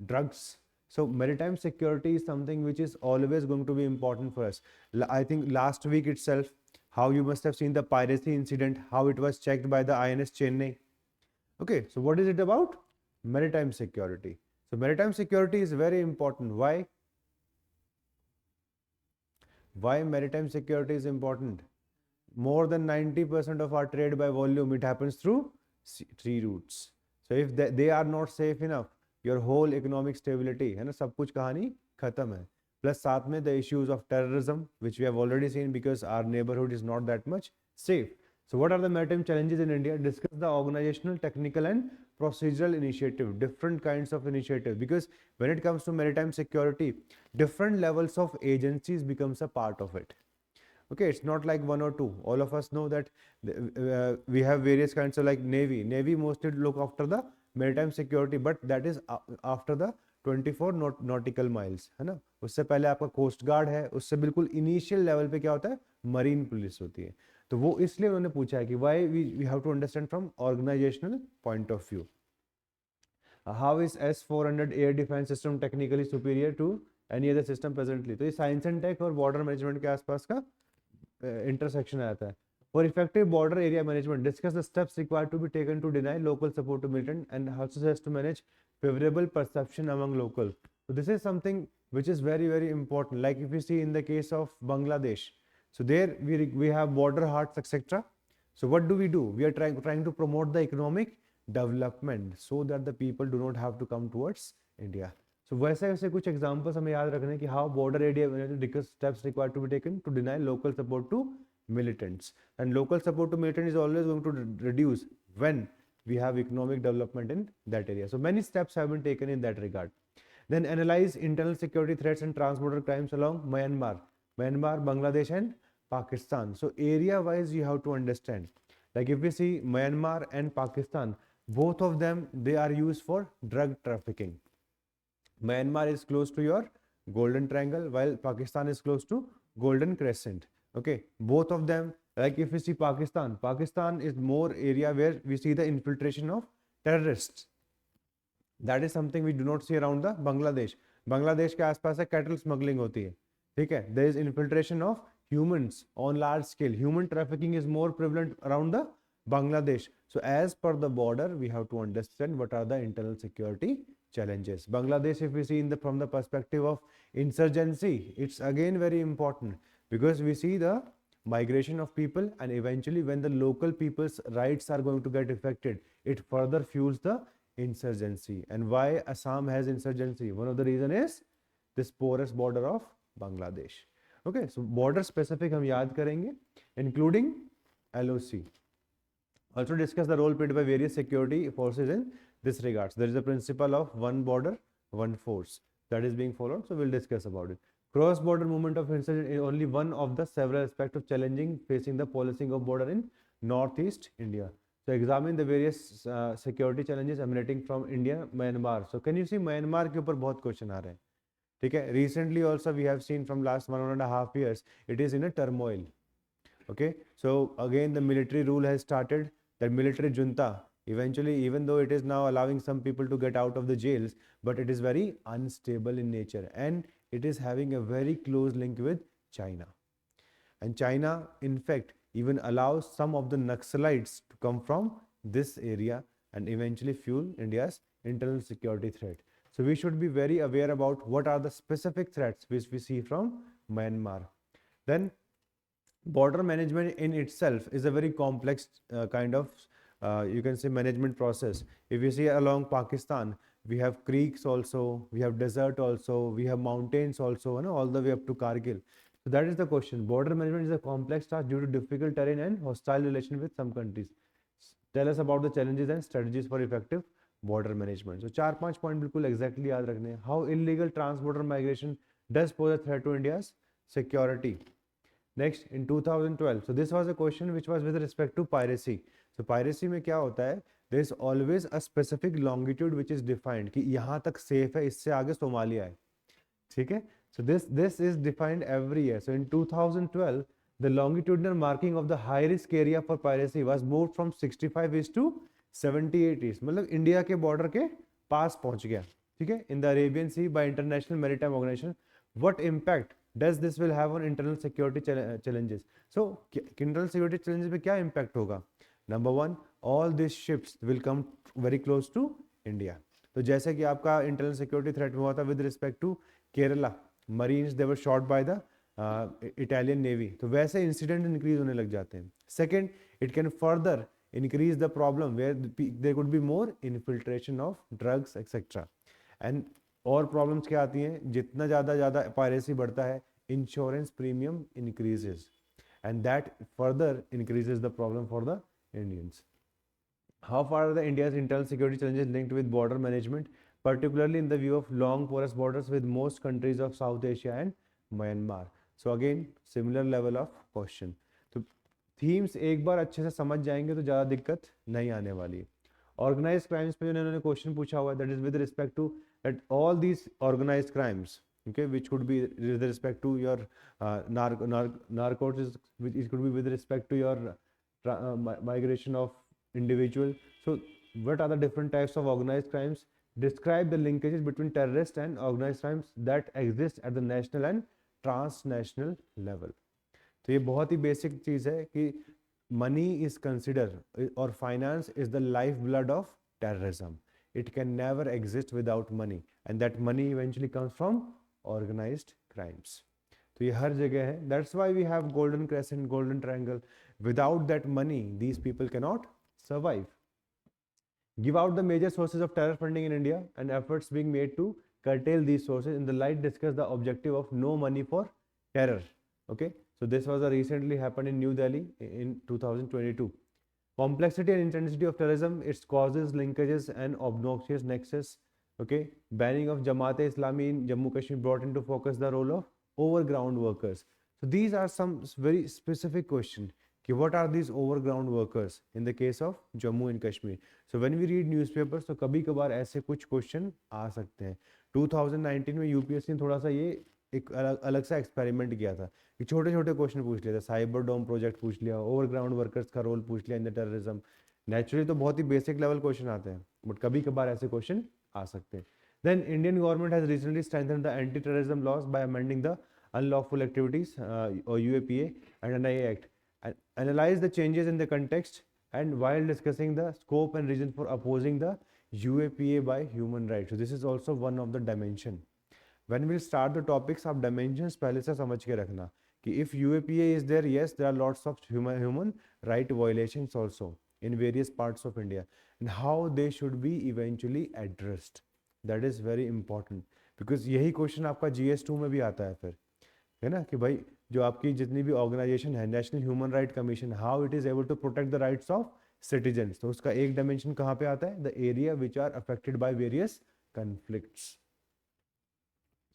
drugs. So maritime security is something which is always going to be important for us. I think last week itself, how you must have seen the piracy incident, how it was checked by the INS Chennai. Okay, so what is it about? Maritime security. So maritime security is very important. Why? Why maritime security is important? More than 90% of our trade by volume, it happens through sea routes. So if they are not safe enough, your whole economic stability, है ना, सब कुछ कहानी खत्म है. Plus साथ में the issues of terrorism, which we have already seen because our neighborhood is not that much safe. So what are the maritime challenges in India? Discuss the organizational, technical and procedural initiative, different kinds of initiative, because when it comes to maritime security, different levels of agencies becomes a part of it. Okay, it's not like one or two. All of us know that we have various kinds of, like Navy mostly look after the maritime security, but that is after the 24 nautical miles, है ना. उससे पहले आपका coast guard है, उससे बिल्कुल initial level पे क्या होता है, मरीन पुलिस होती है. तो वो इसलिए उन्होंने पूछा है कि why we have to understand from organisational point of view. How is S-400 air defence system technically superior to any other system presently. तो ये साइंस एंड टेक और बॉर्डर मैनेजमेंट के आसपास का इंटरसेक्शन आता है. For effective border area management, discuss the steps required to be taken to deny local support to militant and also has to manage favorable perception among locals. So this is something which is very, very important. Like if you see in the case of Bangladesh, so there we have border hearts, etc. So what do? We are trying to promote the economic development so that the people do not have to come towards India. So वैसे वैसे कुछ examples हमें याद रखने कि how border area steps required to be taken to deny local support to militants. And local support to militant is always going to reduce when we have economic development in that area. So many steps have been taken in that regard. Then analyze internal security threats and transborder crimes along Myanmar, Bangladesh and Pakistan. So area wise you have to understand. Like if we see Myanmar and Pakistan, both of them, they are used for drug trafficking. Myanmar is close to your Golden Triangle while Pakistan is close to Golden Crescent. Okay, both of them, like if we see Pakistan is more area where we see the infiltration of terrorists. That is something we do not see around the Bangladesh के आसपास है cattle smuggling होती है, ठीक है. There is infiltration of humans on large scale. Human trafficking is more prevalent around the Bangladesh. So as per the border, we have to understand what are the internal security challenges. Bangladesh, if we see from the perspective of insurgency, it's again very important because we see the migration of people, and eventually when the local people's rights are going to get affected, it further fuels the insurgency. And why Assam has insurgency? One of the reason is this porous border of Bangladesh. Okay, so border specific हम याद करेंगे, including LOC. Also discuss the role played by various security forces in this regards. There is a principle of one border, one force that is being followed. So we'll discuss about it. Cross-border movement of insurgents is only one of the several aspects of challenging facing the policing of border in Northeast India. So examine the various security challenges emanating from India, Myanmar. So can you see Myanmar के ऊपर बहुत question आ रहे हैं, ठीक है. Recently also we have seen from last 1.5 years, it is in a turmoil. Okay, so again the military rule has started. That military junta, eventually, even though it is now allowing some people to get out of the jails, but it is very unstable in nature and it is having a very close link with China. And China, in fact, even allows some of the Naxalites to come from this area and eventually fuel India's internal security threat. So we should be very aware about what are the specific threats which we see from Myanmar. Then border management in itself is a very complex kind of you can say management process. If you see along Pakistan, we have creeks also, we have desert also, we have mountains also, you know, all the way up to Kargil. So that is the question. Border management is a complex task due to difficult terrain and hostile relation with some countries. Tell us about the challenges and strategies for effective border management. So चार पांच point बिल्कुल exactly याद रखने हैं. How illegal trans-border migration does pose a threat to India's security. Next, in 2012, so this was a question which was with respect to piracy. So piracy में क्या होता है? There is always a specific longitude which is defined कि यहाँ तक safe है, इससे आगे सोमालिया है, ठीक है? So this is defined every year. So in 2012, the longitudinal marking of the high risk area for piracy was moved from 65 east to 78 east. मतलब इंडिया के बॉर्डर के पास पहुंच गया, ठीक है? In the Arabian Sea by International Maritime Organization. What impact does this will have on internal security challenges? So internal security challenges में क्या impact होगा? Number one, all these ships will come very close to India. तो जैसे कि आपका internal security threat हुआ था with respect to Kerala, Marines they were shot by the Italian Navy. तो वैसे incident increase होने लग जाते हैं. Second, it can further increase the problem where there could be more infiltration of drugs etc. And और problems क्या आती हैं? जितना ज़्यादा पायरेसी बढ़ता है, insurance premium increases and that further increases the problem for the Indians. How far are the India's internal security challenges linked with border management, particularly in the view of long porous borders with most countries of South Asia and Myanmar? So again, similar level of question. तो themes एक बार अच्छे से समझ जाएंगे तो ज़्यादा दिक्कत नहीं आने वाली. ऑर्गेनाइज क्राइम्स पे उन्होंने क्वेश्चन पूछा हुआ है, that is with respect to that all these organise crimes, okay, which could be with respect to your narcotics, which it could be with respect to your migration of individual. So what are the different types of organized crimes? Describe the linkages between terrorist and organized crimes that exist at the national and transnational level. तो ये बहुत ही basic चीज़ है कि money is consider और finance is the life blood of terrorism. It can never exist without money and that money eventually comes from organised crimes. तो ये हर जगह है. That's why we have golden crescent, golden triangle. Without that money these people can not survive. Give out the major sources of terror funding in India and efforts being made to curtail these sources. In the light, discuss the objective of no money for terror. Okay, so this was a recently happened in New Delhi in 2022. Complexity and intensity of terrorism, its causes, linkages, and obnoxious nexus. Okay, banning of Jamaat-e-Islami in Jammu Kashmir brought into focus the role of overground workers. So these are some very specific questions. कि what are these overground workers in the case of Jammu and Kashmir. So when we read newspapers तो कभी कभार ऐसे कुछ question आ सकते हैं. 2019 में UPSC ने थोड़ा सा ये एक अलग सा एक्सपेरिमेंट किया था कि छोटे छोटे क्वेश्चन पूछ लिया था. साइबर डोम प्रोजेक्ट पूछ लिया, ओवरग्राउंड वर्कर्स का रोल पूछ लिया इन द टेररिज्म. नेचुरली तो बहुत ही बेसिक लेवल क्वेश्चन आते हैं, बट कभी कभार ऐसे क्वेश्चन आ सकते हैं. Then Indian government has recently strengthened the anti-terrorism laws by amending the Unlawful Activities or UAPA and NIA Act. Analyze the changes in the context and while discussing the scope and reason for opposing the UAPA by human rights. So this is also one of the dimension. When we'll start the topics of dimensions, पहले से समझ के रखना कि if UAPA is there, yes, there are lots of human right violations also in various parts of India and how they should be eventually addressed. That is very important because यही question आपका GS2 में भी आता है फिर, है ना, कि भाई जो आपकी जितनी भी ऑर्गेनाइजेशन है, national human right commission, how it is able to protect the rights of citizens. तो उसका एक डायमेंशन कहाँ पे आता है? The area which are affected by various conflicts.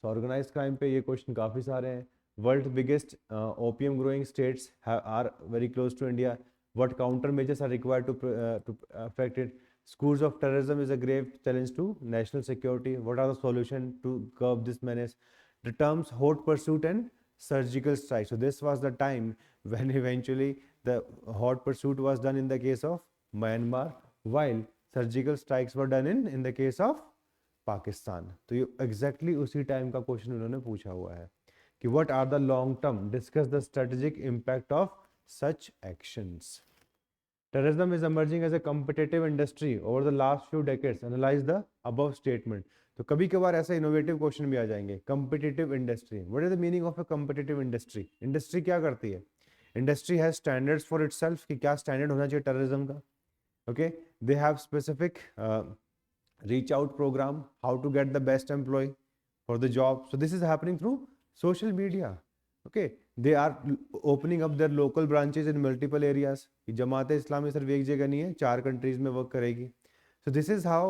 Organised crime पे ये क्वेश्चन काफ़ी सारे हैं. World biggest opium growing states are very close to India. What counter measures are required to affect it. Schools of terrorism is a grave challenge to national security. What are the solutions to curb this menace? The terms hot pursuit and surgical strike. So this was the time when eventually the hot pursuit was done in the case of Myanmar, while surgical strikes were done in the case of Pakistan. तो ये exactly उसी time का question उन्होंने पूछा हुआ है कि what are the long term, discuss the strategic impact of such actions. Terrorism is emerging as a competitive industry over the last few decades. Analyze the above statement. तो कभी कभार ऐसे इनोवेटिव क्वेश्चन भी आ जाएंगे. Competitive industry, what is the meaning of a competitive industry? Industry क्या करती है? Industry has standards for itself कि क्या स्टैंडर्ड होना चाहिए टेररिज्म का. Okay, they have specific reach out program, how to get the best employee for the job. So this is happening through social media. Okay, they are opening up their local branches in multiple areas. कि जमात इस्लामी सिर्फ एक जगह नहीं है, 4 countries में work करेगी. So this is how,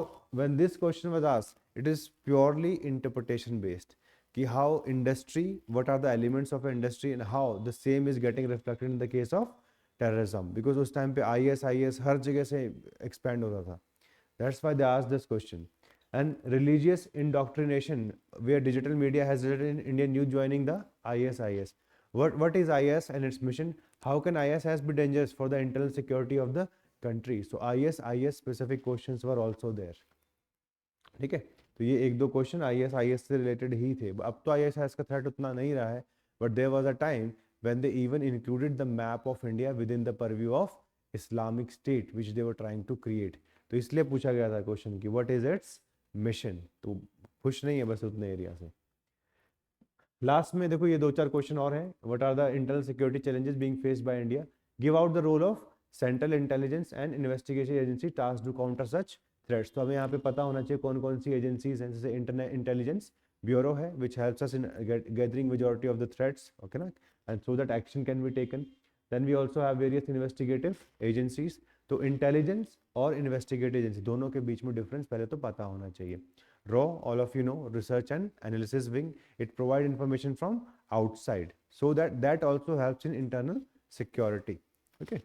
when this question was asked, it is purely interpretation based. कि how industry, what are the elements of industry and how the same is getting reflected in the case of terrorism, because उस time पे IS हर जगह से expand हो रहा था. That's why they asked this question. And religious indoctrination, where digital media has resulted in Indian youth joining the IS. What is IS and its mission? How can IS be dangerous for the internal security of the country? So IS specific questions were also there. ठीक है, तो ये एक दो question IS से related ही थे. अब तो IS का थ्रेट उतना नहीं रहा है, but there was a time when they even included the map of India within the purview of Islamic State which they were trying to create. तो इसलिए पूछा गया था क्वेश्चन कि what is its mission. तो खुश नहीं है बस उतने एरिया से. लास्ट में देखो ये दो चार क्वेश्चन और हैं. What are the internal security challenges being faced by India. Give out the role of central intelligence and investigation agency task to counter such threats. तो हमें यहाँ पे पता होना चाहिए कौन कौन सी एजेंसीज हैं. जैसे इंटरनेट इंटेलिजेंस ब्यूरो है which helps us in gathering majority of the threats. Okay ना, and so that action can be taken. Then we also have various investigative agencies. तो इंटेलिजेंस और इन्वेस्टिगेटिव एजेंसी दोनों के बीच में difference पहले तो पता होना चाहिए. RAW, all of you know, research and analysis wing, it provide information from outside, so that also helps in internal security. Okay,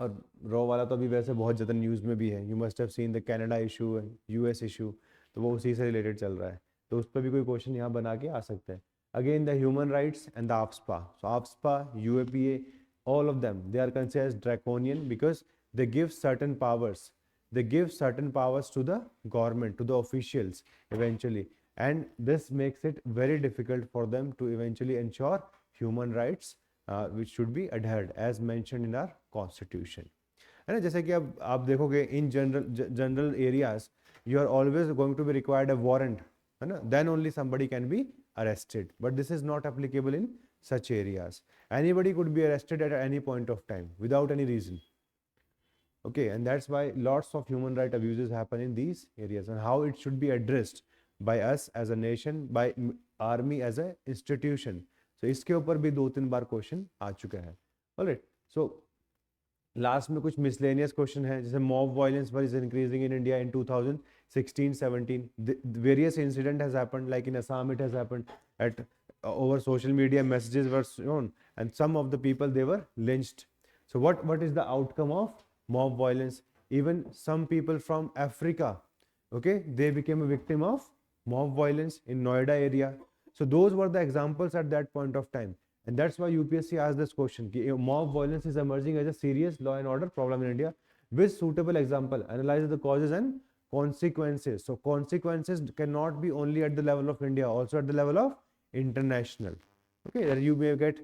और RAW वाला तो अभी वैसे बहुत ज़्यादा न्यूज़ में भी है. You must have seen the Canada issue and US issue, तो वो उसी से रिलेटेड चल रहा है. तो उस पर भी कोई क्वेश्चन यहाँ बना के आ सकते हैं. Again the human rights and the AFSPA. So AFSPA, UAPA, all of them, they are considered as draconian because they give certain powers. They give certain powers to the government, to the officials eventually, and this makes it very difficult for them to eventually ensure human rights which should be adhered as mentioned in our constitution. है ना, जैसे कि अब आप देखोगे in general areas you are always going to be required a warrant, है ना, then only somebody can be arrested, but this is not applicable in such areas. Anybody could be arrested at any point of time without any reason. Okay, and that's why lots of human right abuses happen in these areas, and how it should be addressed by us as a nation, by army as a institution. So इसके ऊपर भी 2-3 बार question आ चुका है. Alright, so last में कुछ miscellaneous question है. जैसे mob violence is increasing in India in 2016-17. Various incident has happened, like in Assam it has happened at over social media messages were shown and some of the people they were lynched. So what is the outcome of mob violence? Even some people from Africa, okay, they became a victim of mob violence in Noida area. So those were the examples at that point of time, and that's why UPSC asked this question ki mob violence is emerging as a serious law and order problem in India. With suitable example, analyze the causes and consequences. So consequences cannot be only at the level of India, also at the level of international. Okay, that you may get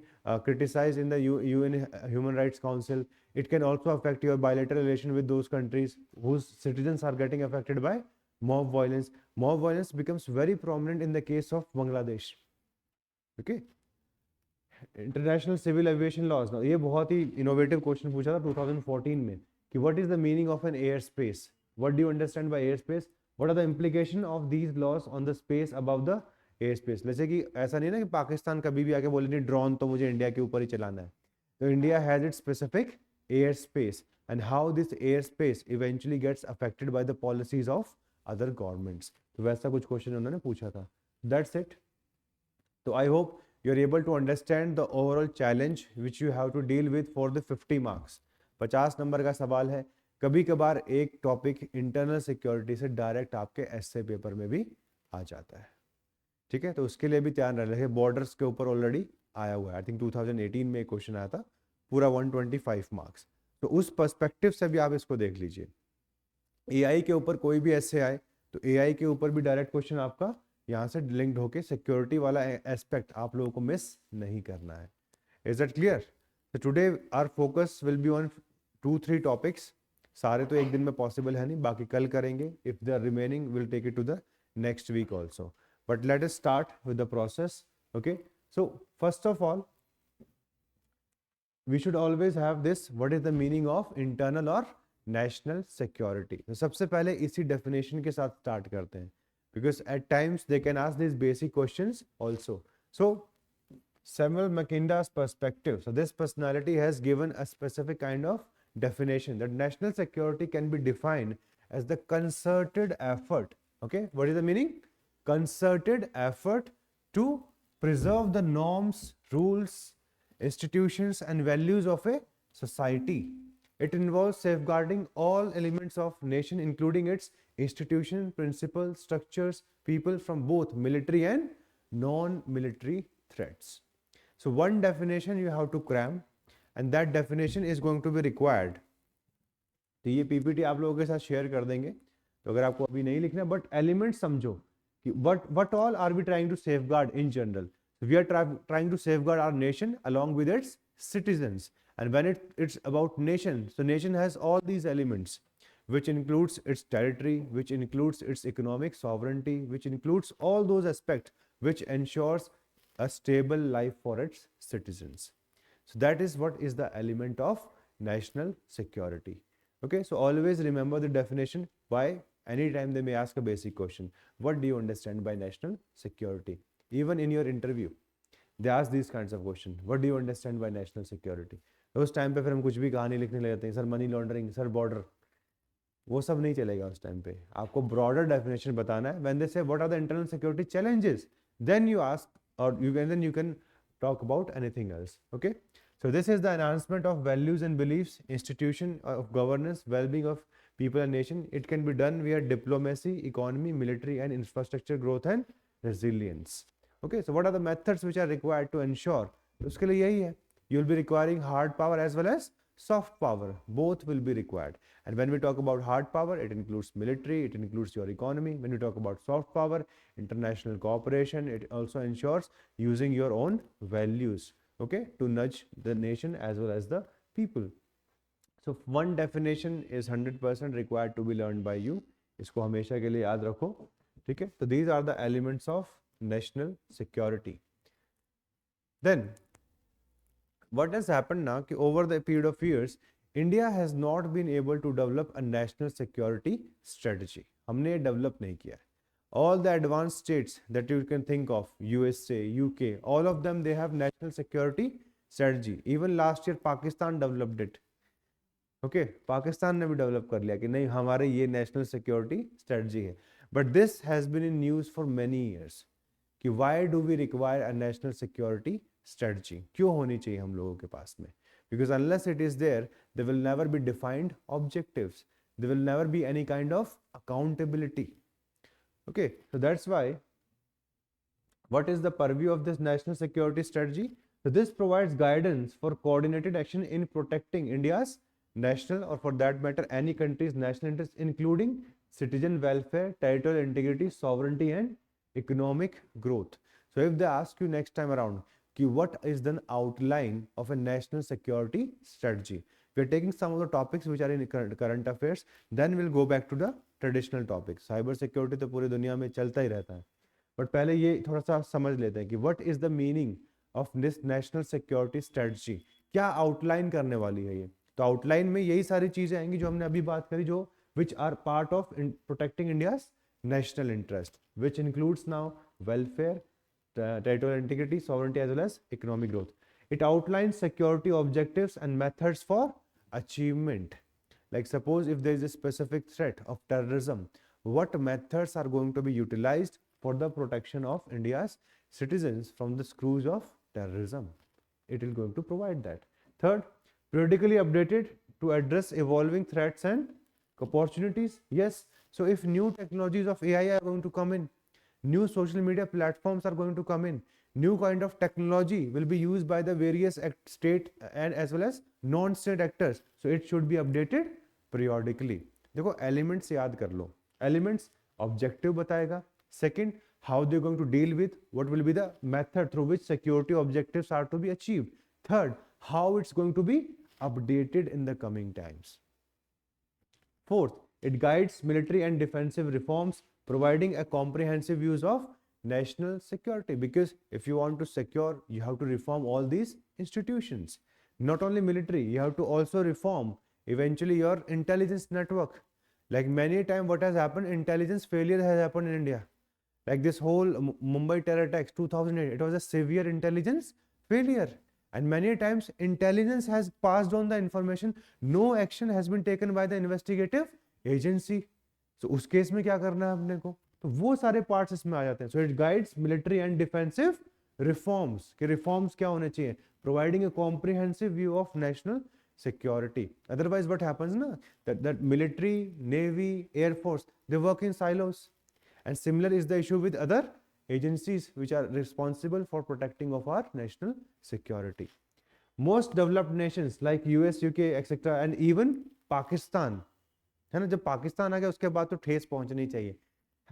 criticized in the UN Human Rights Council. It can also affect your bilateral relation with those countries whose citizens are getting affected by mob violence. Mob violence becomes very prominent in the case of Bangladesh. Okay, international civil aviation laws. ये बहुत ही innovative question पूछा था 2014 में कि what is the meaning of an air space. What do you understand by air space. What are the implication of these laws on the space above the air space. जैसे कि ऐसा नहीं ना कि पाकिस्तान कभी भी आके बोले नहीं ड्रोन तो मुझे इंडिया के ऊपर ही चलाना है. तो India has its specific air space and how this air space eventually gets affected by the policies of other governments. तो वैसा कुछ क्वेश्चन उन्होंने पूछा था. That's it. तो I hope you are able to understand the overall challenge which you have to deal with for the 50 marks. 50 number का सवाल है. कभी कभार एक टॉपिक इंटरनल सिक्योरिटी से डायरेक्ट आपके एसए पेपर में भी आ जाता है. ठीक है, तो उसके लिए भी ध्यान रखिए. बॉर्डर्स के ऊपर ऑलरेडी आया हुआ है. आई थिंक 2018 में एक क्वेश्चन आया था पूरा 125 मार्क्स. तो उस पर्सपेक्टिव से भी आप इसको देख लीजिए. एआई के ऊपर कोई भी एसए आए तो एआई के ऊपर भी डायरेक्ट क्वेश्चन आपका यहाँ से लिंक्ड होके सिक्योरिटी वाला एस्पेक्ट आप लोगों को मिस नहीं करना है. Is that clear. तो today our focus will be on 2-3 topics. सारे तो एक दिन में पॉसिबल है नहीं, बाकी कल करेंगे. If they are remaining will take it to the next week also. But let us start with the process. Okay, so first of all we should always have this, what is the meaning of internal or national security. तो सबसे पहले इसी definition के साथ start करते हैं, because at times they can ask these basic questions also. So Samuel Macinda's perspective, so this personality has given a specific kind of definition that national security can be defined as the concerted effort. Okay, what is the meaning? Concerted effort to preserve the norms, rules, institutions and values of a society. It involves safeguarding all elements of nation, including its institutions, principles, structures, people, from both military and non-military threats. So one definition you have to cram, and that definition is going to be required. तो ये PPT आप लोगों के साथ share कर देंगे, तो अगर आपको अभी नहीं लिखना, बट एलिमेंट समझो कि what all are we trying to safeguard in general. We are trying to safeguard our nation along with its citizens. And when it's about nation, so nation has all these elements, which includes its territory, which includes its economic sovereignty, which includes all those aspects which ensures a stable life for its citizens. So that is what is the element of national security. Okay, so always remember the definition. Why? Anytime they may ask a basic question, what do you understand by national security? Even in your interview, they ask these kinds of questions. What do you understand by national security? उस time पे फिर हम कुछ भी कहानी लिखने लग जाते हैं, sir money laundering, sir border, वो सब नहीं चलेगा उस टाइम पे. आपको ब्रॉडर डेफिनेशन बताना है. When they say what are the internal security challenges, then you ask और you can talk about anything else. Okay, so this is the enhancement of values and beliefs, institution of governance, well-being of people and nation. It can be done via diplomacy, economy, military and infrastructure growth and resilience. Okay, so what are the methods which are required to ensure? उसके लिए यही है, you will be requiring hard power as well as soft power, both will be required. And when we talk about hard power, it includes military, it includes your economy. When we talk about soft power, international cooperation, it also ensures using your own values, okay, to nudge the nation as well as the people. So one definition is 100% required to be learned by you. इसको हमेशा के लिए याद रखो, ठीक है. So these are the elements of national security. Then what has happened now कि over the period of years India has not been able to develop a national security strategy. हमने ये develop नहीं किया. All the advanced states that you can think of, USA, UK, all of them, they have national security strategy. Even last year Pakistan developed it. Okay, Pakistan ने भी develop कर लिया कि नहीं हमारे ये नेशनल सिक्योरिटी स्ट्रेटजी है. But this has been in news for many years कि why do we require a national security strategy, क्यों होनी चाहिए हम लोगों के पास में. Because unless it is there, they will never be defined objectives, they will never be any kind of accountability. Okay, so that's why, what is the purview of this national security strategy? So this provides guidance for coordinated action in protecting India's national, or for that matter any country's national interests, including citizen welfare, territorial integrity, sovereignty and economic growth. So if they ask you next time around कि what is the outline of a national security strategy, we are taking some of the topics which are in current affairs, then we'll go back to the traditional topic. Cyber security तो पूरी दुनिया में चलता ही रहता है, but पहले ये थोड़ा सा समझ लेते हैं कि what is the meaning of this national security strategy, क्या आउटलाइन करने वाली है ये. तो आउटलाइन में यही सारी चीजें आएंगी जो हमने अभी बात करी, जो which are part of protecting India's national interest, which includes now welfare, territorial integrity, sovereignty as well as economic growth. It outlines security objectives and methods for achievement. Like suppose if there is a specific threat of terrorism, what methods are going to be utilized for the protection of India's citizens from the screws of terrorism. It is going to provide that. Third, periodically updated to address evolving threats and opportunities. Yes, so if new technologies of AI are going to come in, new social media platforms are going to come in, new kind of technology will be used by the various state and as well as non-state actors, so it should be updated periodically. देखो elements याद कर लो. Elements objective बताएगा. Second, how they going to deal with, what will be the method through which security objectives are to be achieved. Third, how it's going to be updated in the coming times. Fourth, it guides military and defensive reforms, providing a comprehensive views of national security, because if you want to secure, you have to reform all these institutions. Not only military, you have to also reform eventually your intelligence network. Like many times what has happened, intelligence failure has happened in India. Like this whole Mumbai terror attacks 2008, it was a severe intelligence failure. And many times intelligence has passed on the information, no action has been taken by the investigative agency. So उस case में क्या करना है अपने को, तो वो सारे पार्ट्स इसमें आ जाते हैं. So it guides military and defensive reforms, कि रिफॉर्म्स क्या होने चाहिए, providing a comprehensive view of national security. Otherwise what happens na, that military, navy, air force, they work in silos. And similar is the issue with other agencies which are responsible for protecting of our national security. Most developed nations like US, UK, etc. and even Pakistan, है ना, जब पाकिस्तान आ गया उसके बाद तो ठेस पहुंचनी चाहिए,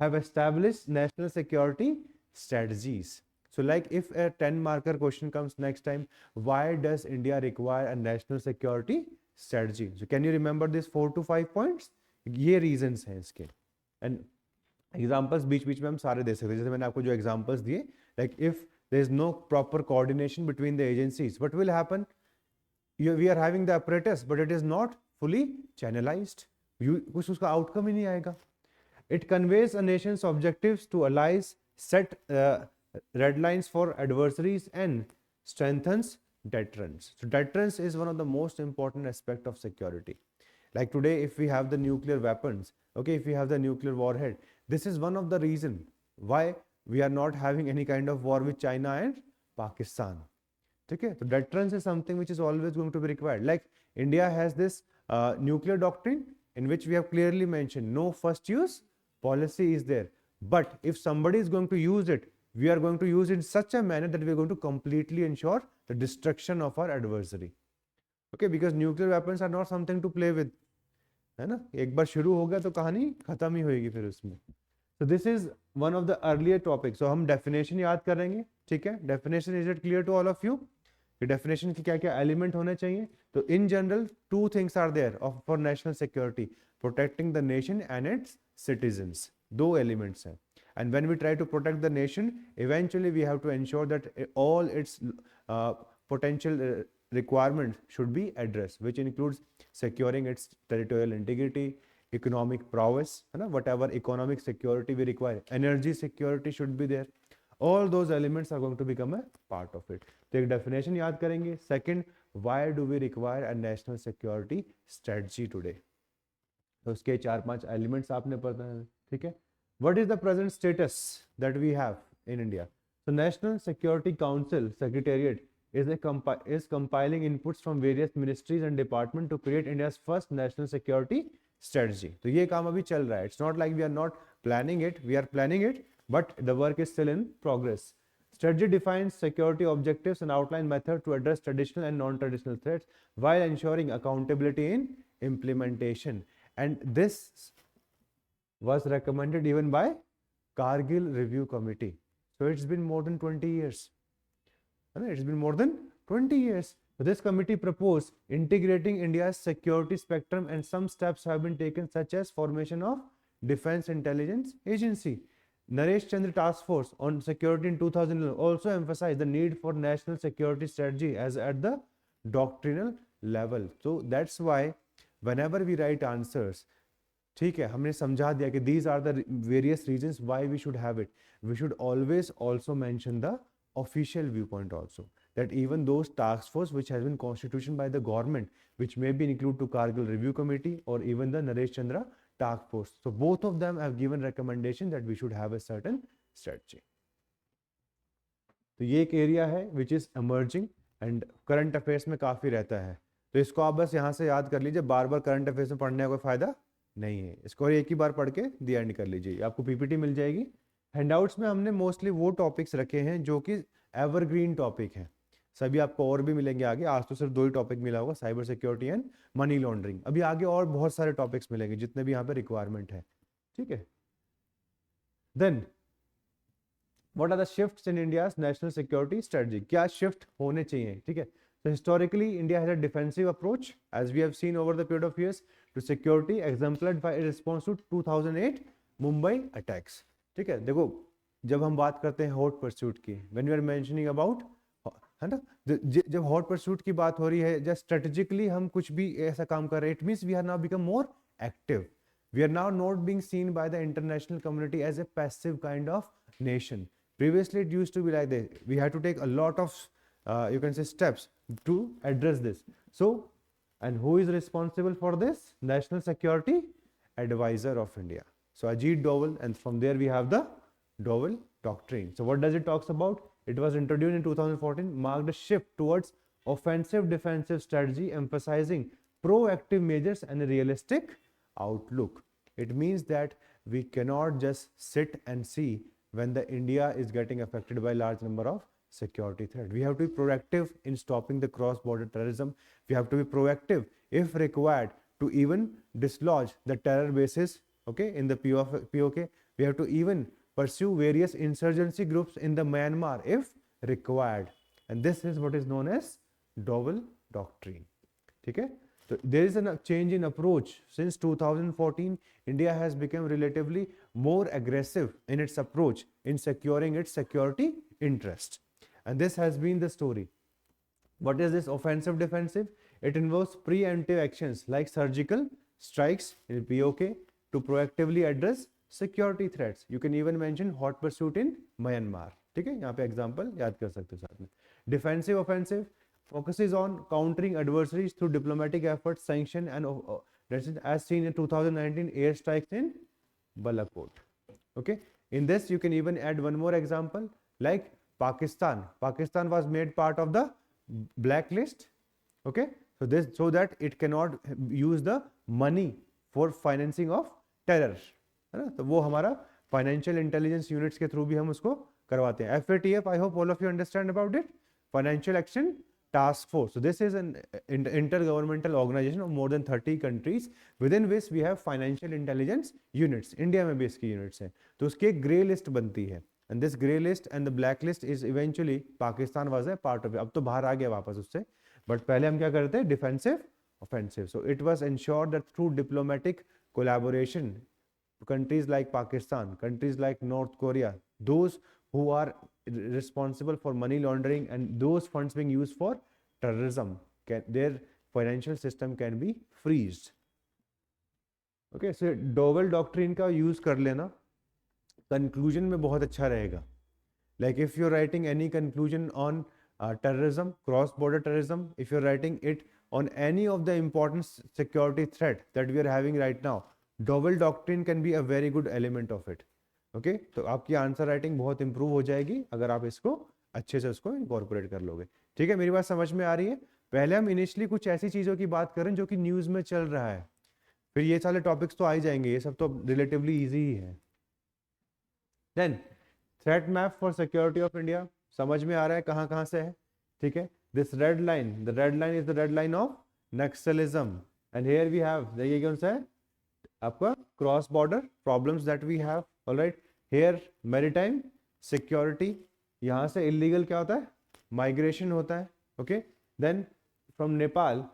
have established national security strategies. So like if a 10 marker question comes next time, why does India require a national security strategy? So can you remember this 4 to 5 points? ये reasons हैं इसके. And एग्जाम्पल्स बीच बीच में हम सारे दे सकते हैं, जैसे मैंने आपको जो एग्जाम्पल्स दिए, like if there is no proper coordination between the agencies, what will happen, we are having the apparatus but it is not fully channelised, कुछ उसका आउटकम ही नहीं आएगा. It conveys a nation's objectives to allies, set red lines for adversaries and strengthens deterrence. So deterrence is one of the most important aspect of security. Like today, if we have the nuclear weapons, okay, if we have the nuclear warhead, this is one of the reason why we are not having any kind of war with China and Pakistan. Okay, so deterrence is something which is always going to be required. Like India has this nuclear doctrine in which we have clearly mentioned no first use policy is there. But if somebody is going to use it, we are going to use it in such a manner that we are going to completely ensure the destruction of our adversary. Okay, because nuclear weapons are not something to play with, है ना, एक बार शुरू हो गया तो कहानी खत्म ही होगी फिर उसमें. So this is one of the earlier topics. So हम definition याद करेंगे, ठीक है. Definition, is it clear to all of you? कि definition की क्या क्या element होने चाहिए. तो in general 2 things are there of for national security, protecting the nation and its citizens. 2 elements हैं. And when we try to protect the nation, eventually we have to ensure that all its potential requirements should be addressed, which includes securing its territorial integrity, economic prowess, whatever economic security we require, energy security should be there. All those elements are going to become a part of it. तो एक definition याद करेंगे. Second, why do we require a national security strategy today? तो उसके 4-5 elements आपने पता है, ठीक है. What is the present status that we have in India? So National Security Council Secretariat is compiling inputs from various ministries and departments to create India's first national security strategy. तो ये काम अभी चल रहा है. It's not like we are not planning it, we are planning it, but the work is still in progress. Strategy defines security objectives and outline method to address traditional and non-traditional threats while ensuring accountability in implementation. And this was recommended even by Kargil Review Committee. So it's been more than 20 years. It's been more than 20 years. So this committee proposed integrating India's security spectrum, and some steps have been taken, such as formation of Defense Intelligence Agency. Naresh Chandra Task Force on Security in 2011 also emphasized the need for national security strategy as at the doctrinal level. So that's why whenever we write answers, ठीक है, हमने समझा दिया कि these are the various reasons why we should have it. We should always also mention the official viewpoint also, that even those task force which has been constituted by the government, which may be included to Kargil Review Committee or even the Naresh Chandra Task Force. So both of them have given recommendation that we should have a certain strategy. तो ये एक area है which is emerging and current affairs में काफ़ी रहता है. तो इसको आप बस यहाँ से याद कर लीजिए, बार बार करंट अफेयर्स में पढ़ने का कोई फायदा नहीं है. इसको एक ही बार पढ़ के दी एंड कर लीजिए. आपको पीपीटी मिल जाएगी. हैंडआउट्स में हमने मोस्टली वो टॉपिक्स रखे हैं जो कि एवरग्रीन टॉपिक हैं. सभी आपको और भी मिलेंगे आगे. आज तो सिर्फ 2 ही टॉपिक मिला होगा, cyber security and money laundering. अभी आगे और बहुत सारे टॉपिक्स मिलेंगे जितने भी यहाँ पे रिक्वायरमेंट है, ठीक है. Then what are the shifts in India's national security strategy. क्या शिफ्ट होने चाहिए, ठीक है. So historically, India has a defensive approach, as we have seen over the period of years, to security, exemplified by a response to 2008 Mumbai attacks. ठीक है. देखो, जब हम बात करते हैं हॉट परस्यूट की, when we are mentioning about है ना? जब हॉट परसूट की बात हो रही है, जब स्ट्रेटेजिकली हम कुछ भी ऐसा काम कर रहे हैं, it means we are now become more active. We are now not being seen by the international community as a passive kind of nation. Previously, it used to be like this. We had to take a lot of, you can say, steps to address this. So, and who is responsible for this? National Security Advisor of India. So, Ajit Doval, and from there we have the Doval Doctrine. So, what does it talks about? It was introduced in 2014, marked a shift towards offensive defensive strategy, emphasizing proactive measures and a realistic outlook. It means that we cannot just sit and see when the India is getting affected by large number of security threat. We have to be proactive in stopping the cross-border terrorism. We have to be proactive, if required, to even dislodge the terror bases, okay, in the POK. We have to even pursue various insurgency groups in the Myanmar if required. And this is what is known as Doval Doctrine. Okay? So there is a change in approach. Since 2014, India has become relatively more aggressive in its approach in securing its security interests. And this has been the story. What is this offensive defensive? It involves preemptive actions like surgical strikes in POK to proactively address security threats. You can even mention hot pursuit in Myanmar. ठीक है, यहाँ पे example याद कर सकते हो साथ में. Defensive offensive focuses on countering adversaries through diplomatic efforts, sanction, and as seen in 2019 airstrikes in Balakot. Okay, in this you can even add one more example like Pakistan. Pakistan was made part of the blacklist. Okay, so that it cannot use the money for financing of terror, है ना? तो वो हमारा financial intelligence units के through भी हम उसको करवाते हैं. FATF, I hope all of you understand about it. Financial Action Task Force. So this is an intergovernmental organization of more than 30 countries within which we have financial intelligence units. India में भी इसकी units हैं. तो उसकी एक grey list बनती है. And this grey list and the black list is eventually Pakistan was a part of it. अब तो बाहर आ गया वापस उससे. But पहले हम क्या करते हैं? Defensive, offensive. So it was ensured that through diplomatic collaboration, countries like Pakistan, countries like North Korea, those who are responsible for money laundering and those funds being used for terrorism, their financial system can be freezed. Okay, so Doval Doctrine का use कर लेना conclusion में बहुत अच्छा रहेगा. Like if you're writing any conclusion on terrorism, cross-border terrorism, if you're writing it on any of the important security threat that we are having right now, Doval Doctrine can be a very good element of it. Okay, तो आपकी answer writing बहुत improve हो जाएगी अगर आप इसको अच्छे से उसको इनकॉर्पोरेट कर लोगे. ठीक है, मेरी बात समझ में आ रही है? पहले हम इनिशियली कुछ ऐसी चीज़ों की बात करें जो कि न्यूज़ में चल रहा है, फिर ये सारे टॉपिक्स तो आ ही जाएंगे, ये सब तो रिलेटिवली ईजी ही है. Then threat map for security of India समझ में आ रहा है कहाँ कहाँ से है. ठीक है, this red line, the red line is the red line of naxalism. And here we have, ये कौन सा है आपका? Cross border problems that we have. Alright, here maritime security, यहाँ से इलीगल क्या होता है? माइग्रेशन होता है. Okay, then from Nepal,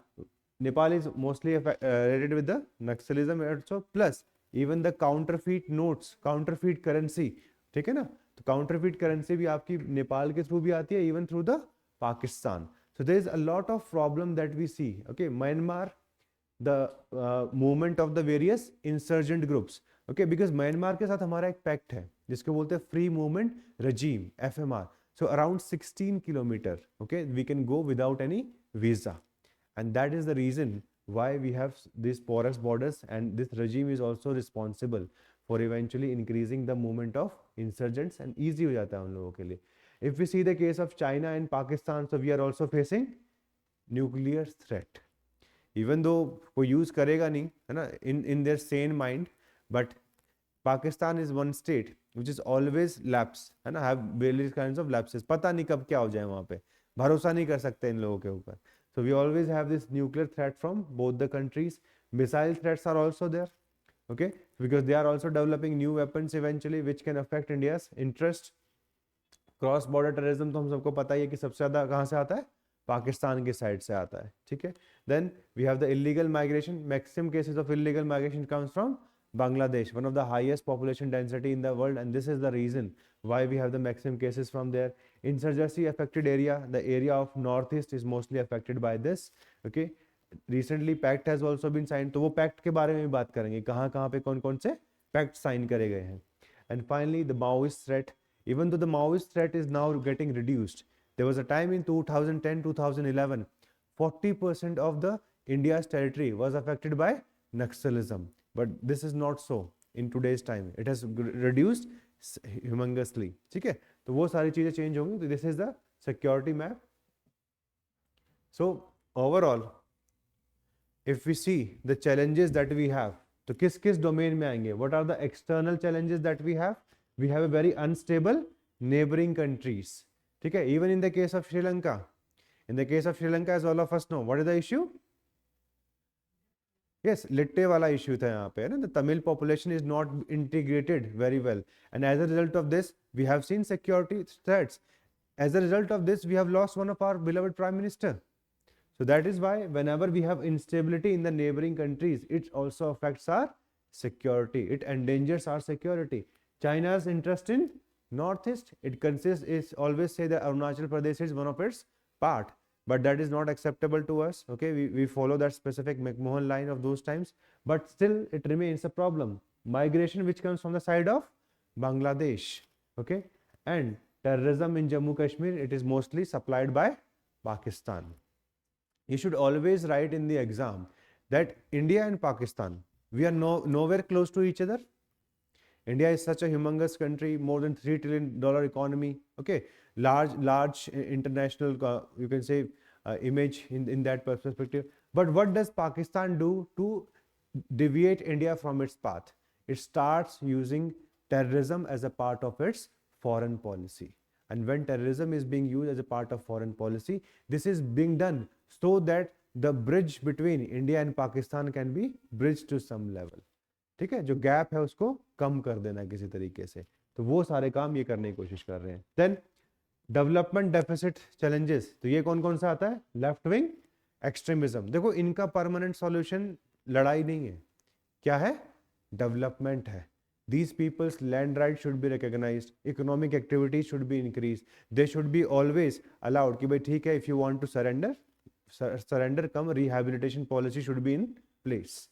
Nepal is mostly related with the naxalism also, plus even the counterfeit notes, counterfeit currency. ठीक है ना, तो काउंटरफीट करेंसी भी आपकी नेपाल के थ्रू भी आती है, even through the Pakistan. So there is a lot of problem that we see. Okay, Myanmar, the movement of the various insurgent groups. Okay, because Myanmar के साथ हमारा एक पैक्ट है जिसको बोलते हैं free movement regime, FMR. So around 16 kilometer, okay, we can go without any visa, and that is the reason why we have these porous borders, and this regime is also responsible for eventually increasing the movement of insurgents, and easy हो जाता है उन लोगों के लिए. If we see the case of China and Pakistan, so we are also facing nuclear threat. Even though कोई use करेगा नहीं, है ना, in their sane mind, but Pakistan is one state which is always lapse, है ना, have various kinds of lapses. पता नहीं कब क्या हो जाए वहाँ पे, भरोसा नहीं कर सकते इन लोगों के ऊपर. So we always have this nuclear threat from both the countries. Missile threats are also there, okay, because they are also developing new weapons eventually which can affect India's interest. Cross border terrorism तो हम सबको पता ही है कि सबसे ज़्यादा कहाँ से आता है? पाकिस्तान की साइड से आता है. ठीक है, then we have the illegal migration. Maximum cases of illegal migration comes from Bangladesh, one of the highest population density in the world, and this is the reason why we have the maximum cases from there. Insurgency affected area, the area of northeast is mostly affected by this. Okay, recently pact has also been signed, तो वो pact के बारे में भी बात करेंगे, कहाँ कहाँ पे कौन कौन से pact sign करे गए हैं. And finally the Maoist threat, even though the Maoist threat is now getting reduced, there was a time in 2010 2011 40% of the India's territory was affected by Naxalism, but this is not so in today's time. It has reduced humongously. ठीक है, तो वो सारी चीजें change होंगी. तो this is the security map. So overall, if we see the challenges that we have, तो किस किस डोमेन में आएंगे? What are the external challenges that we have? We have a very unstable neighboring countries. ठीक है, even in the case of Sri Lanka. In the case of Sri Lanka, as all of us know, what is the issue? Yes, लिट्टे वाला issue था यहाँ पे, है ना? The Tamil population is not integrated very well, and as a result of this, we have seen security threats. As a result of this, we have lost one of our beloved Prime Minister. So that is why whenever we have instability in the neighboring countries, it also affects our security. It endangers our security. China's interest in northeast, it consists, is always say that Arunachal Pradesh is one of its part, but that is not acceptable to us. Okay, we follow that specific McMahon line of those times, but still it remains a problem. Migration which comes from the side of Bangladesh. Okay, and terrorism in Jammu Kashmir, it is mostly supplied by Pakistan. You should always write in the exam that India and Pakistan, we are nowhere close to each other. India is such a humongous country, more than $3 trillion economy. Okay, large international, you can say, image in that perspective. But what does Pakistan do to deviate India from its path? It starts using terrorism as a part of its foreign policy. And when terrorism is being used as a part of foreign policy, this is being done so that the bridge between India and Pakistan can be bridged to some level. ठीक है, जो gap है उसको कम कर देना किसी तरीके से. तो वो सारे काम ये करने की कोशिश कर रहे हैं. देन डेवलपमेंट डेफिसिट चैलेंजेस, तो ये कौन कौन सा आता है? Left wing extremism. देखो इनका परमानेंट सॉल्यूशन लड़ाई नहीं है, क्या है? डेवलपमेंट है. These people's land rights should be recognized, economic activity should be increased, they should be always allowed कि भाई ठीक है, if you want to surrender, come, rehabilitation policy should be in place.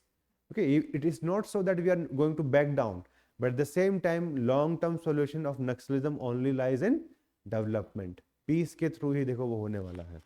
Okay, it is not so that we are going to back down, but at the same time, long-term solution of Naxalism only lies in development. Peace के through ही देखो वो होने वाला है.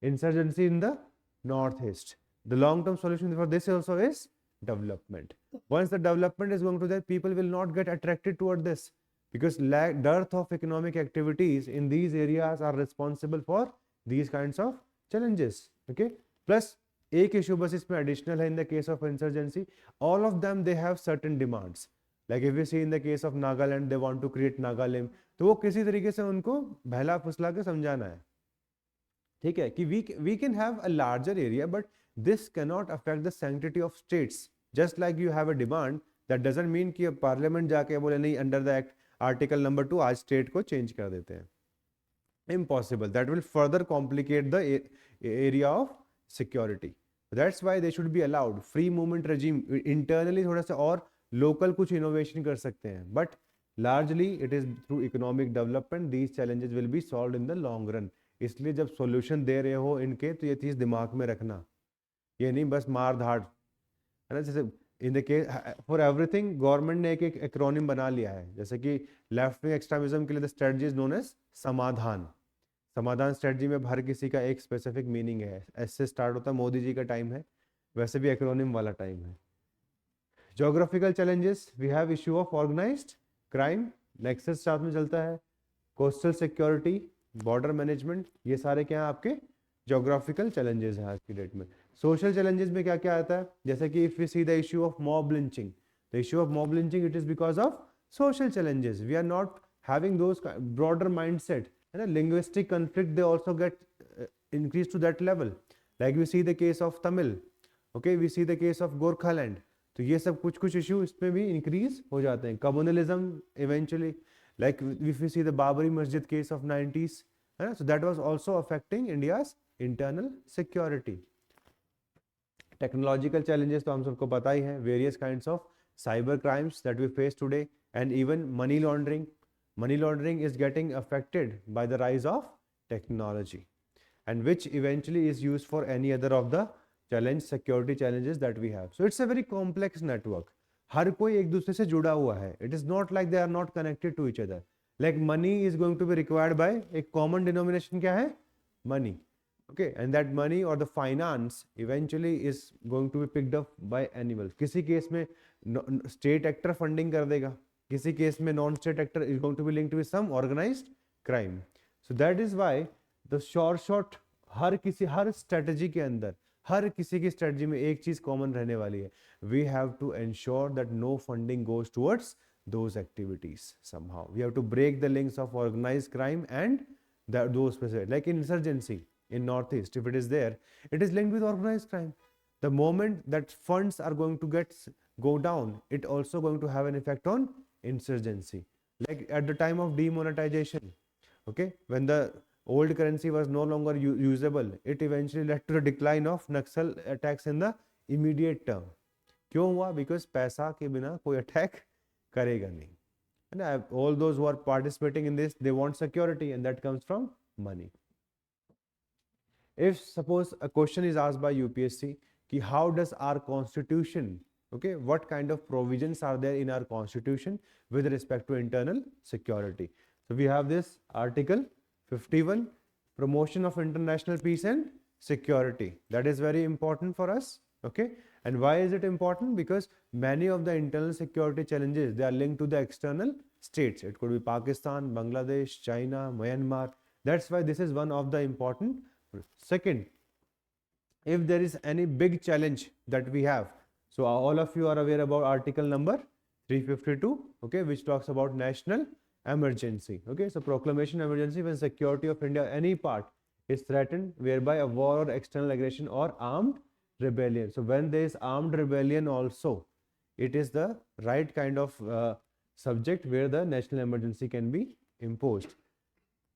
Insurgency in the northeast, the long-term solution for this also is development. Once the development is going to that, people will not get attracted toward this, because dearth of economic activities in these areas are responsible for these kinds of challenges. Okay, plus एक issue बस इसमें additional है in the case of insurgency, all of them they have certain demands. Like if we see in the case of Nagaland, they want to create Nagalim, तो वो किसी तरीके से उनको बहला फुसला के समझाना है. ठीक है कि we can have a larger area, but this cannot affect the sanctity of states. Just like you have a demand, that doesn't mean कि पार्लियामेंट जाके बोले नहीं under the act article number 2 आज स्टेट को चेंज कर देते हैं. Impossible. That will further complicate the area of security. That's why they should be allowed free movement regime. Internally थोड़ा सा और local कुछ innovation कर सकते हैं, but largely it is through economic development these challenges will be solved in the long run. इसलिए जब solution दे रहे हो इनके, तो ये चीज़ दिमाग में रखना, ये नहीं बस मार धाड़, है ना. जैसे in the case for everything government ने एक एक्रोनिम बना लिया है, जैसे कि लेफ्ट विंग एक्सट्रीमिज्म के लिए the strategy is known as Samadhan. Samadhan strategy में हर किसी का एक स्पेसिफिक मीनिंग है. ऐसे स्टार्ट होता है, मोदी जी का टाइम है, वैसे भी एक्रोनिम वाला टाइम है. Geographical challenges, we have issue of organised crime, nexus साथ में चलता है, कोस्टल सिक्योरिटी, बॉर्डर मैनेजमेंट, ये सारे क्या हैं आपके ज्योग्राफिकल चैलेंजेस हैं आज की डेट में. सोशल चैलेंजेस में क्या क्या आता है? जैसे कि if we see the issue of mob lynching, the issue of mob lynching it is because of social challenges. We are not having those broader mindset, है ना. Linguistic conflict they also get increase to that level. Like we see the case of Tamil, okay, we see the case of Gorkhaland. तो ये सब कुछ issue इसमें भी increase हो जाते हैं. Communalism eventually, like if we see the Babri Masjid case of 90s, है ना. So that was also affecting India's internal security. Technological challenges तो हम सबको पता ही है, various kinds of cyber crimes that we face today, and even money laundering. Money laundering is getting affected by the rise of technology, and which eventually is used for any other of the security challenges that we have. So it's a very complex network. हर कोई एक दूसरे से जुड़ा हुआ है. It is not like they are not connected to each other. Like money is going to be required by a common denomination क्या है? Money. Okay, and that money or the finance eventually is going to be picked up by animals. किसी case में state actor funding कर देगा, किसी case में non state actor is going to be linked with some organized crime. So that is why the short her strategy के अंदर हर किसी की strategy में एक चीज common रहने वाली है. We have to ensure that no funding goes towards those activities somehow. We have to break the links of organized crime and those specific, like insurgency in Northeast, if it is there, it is linked with organized crime. The moment that funds are going to go down, it also going to have an effect on insurgency. Like at the time of demonetization, okay, when the old currency was no longer usable, it eventually led to the decline of Naxal attacks in the immediate term. क्यों हुआ? Because पैसा के बिना कोई attack करेगा नहीं. And all those who are participating in this, they want security, and that comes from money. If suppose a question is asked by UPSC, ki how does our constitution, okay, what kind of provisions are there in our constitution with respect to internal security? So we have this article 51, promotion of international peace and security. That is very important for us, okay. And why is it important? Because many of the internal security challenges, they are linked to the external states. It could be Pakistan, Bangladesh, China, Myanmar. That's why this is one of the important. Second, if there is any big challenge that we have, so all of you are aware about article number 352, okay, which talks about national emergency, okay. So proclamation emergency when security of India, any part is threatened whereby a war or external aggression or armed rebellion. So when there is armed rebellion also, it is the right kind of subject where the national emergency can be imposed.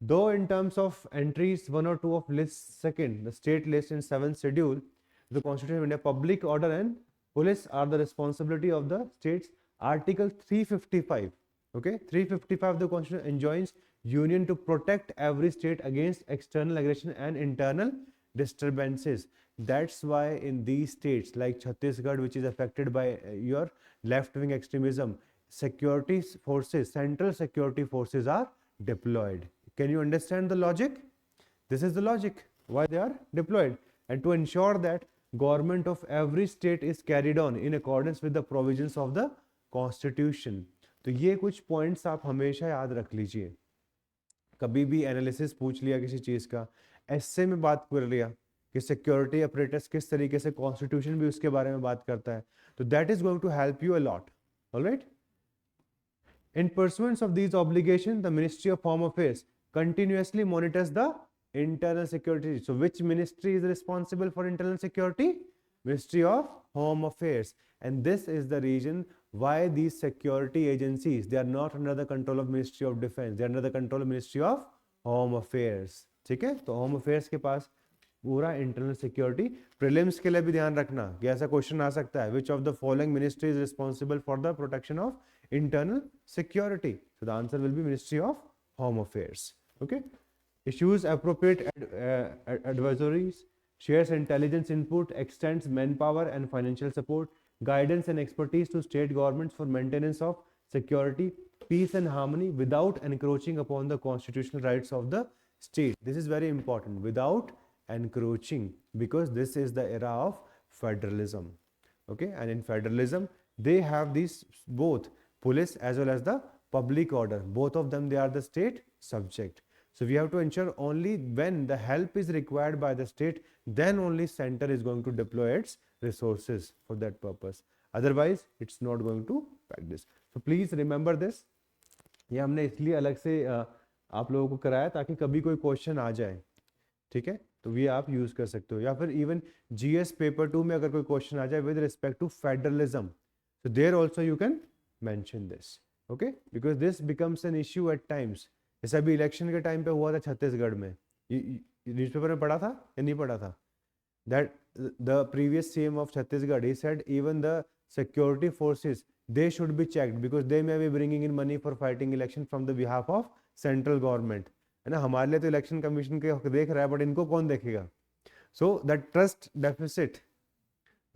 Though in terms of entries 1 or 2 of list second, the state list in 7th schedule, the Constitution of India, public order and police are the responsibility of the states. Article 355, okay, 355 of the Constitution enjoins union to protect every state against external aggression and internal disturbances. That's why in these states like Chhattisgarh, which is affected by your left-wing extremism, security forces, central security forces are deployed. Can you understand the logic? This is the logic why they are deployed, and to ensure that government of every state is carried on in accordance with the provisions of the constitution. तो ये कुछ points आप हमेशा याद रख लीजिए. कभी भी एनालिसिस पूछ लिया किसी चीज का, ऐसे में बात कर लिया कि सिक्योरिटी अपरेटस किस तरीके से, कॉन्स्टिट्यूशन भी उसके बारे में बात करता है, तो that is going to help you a lot. Alright. In pursuance of these obligations, the Ministry of Home Affairs continuously monitors the internal security. So which ministry is responsible for internal security? Ministry of Home Affairs. And this is the reason why these security agencies, they are not under the control of Ministry of Defense, they are under the control of Ministry of Home Affairs. ठीक है, तो Home Affairs के पास पूरा internal security. Prelims के लिए भी ध्यान रखना कि ऐसा क्वेश्चन आ सकता है, विच of the following ministry is responsible for the protection of internal security. So the answer will be Ministry of Home Affairs. Okay. Issues appropriate advisories, shares intelligence input, extends manpower and financial support, guidance and expertise to state governments for maintenance of security, peace and harmony without encroaching upon the constitutional rights of the state. This is very important, without encroaching, because this is the era of federalism. Okay. And in federalism, they have these both police as well as the public order. Both of them, they are the state subject. So we have to ensure only when the help is required by the state, then only center is going to deploy its resources for that purpose. Otherwise, it's not going to practice. So please remember this. ये हमने इसलिए अलग से आप लोगों को कराया ताकि कभी कोई क्वेश्चन आ जाए. ठीक है, तो ये आप यूज कर सकते हो. या फिर इवन जीएस पेपर 2 में अगर कोई क्वेश्चन आ जाए with respect to federalism, so there also you can mention this, okay, because this becomes an issue at times. जैसे अभी इलेक्शन के टाइम पे हुआ था छत्तीसगढ़ में, न्यूज़पेपर में पढ़ा था या नहीं पढ़ा था, that the previous CM of Chhattisgarh, he said even the security forces, they should be checked because they may be bringing in money for fighting election from the behalf of central government. है ना, हमारे लिए तो election commission के देख रहा है, but इनको कौन देखेगा? So that trust deficit,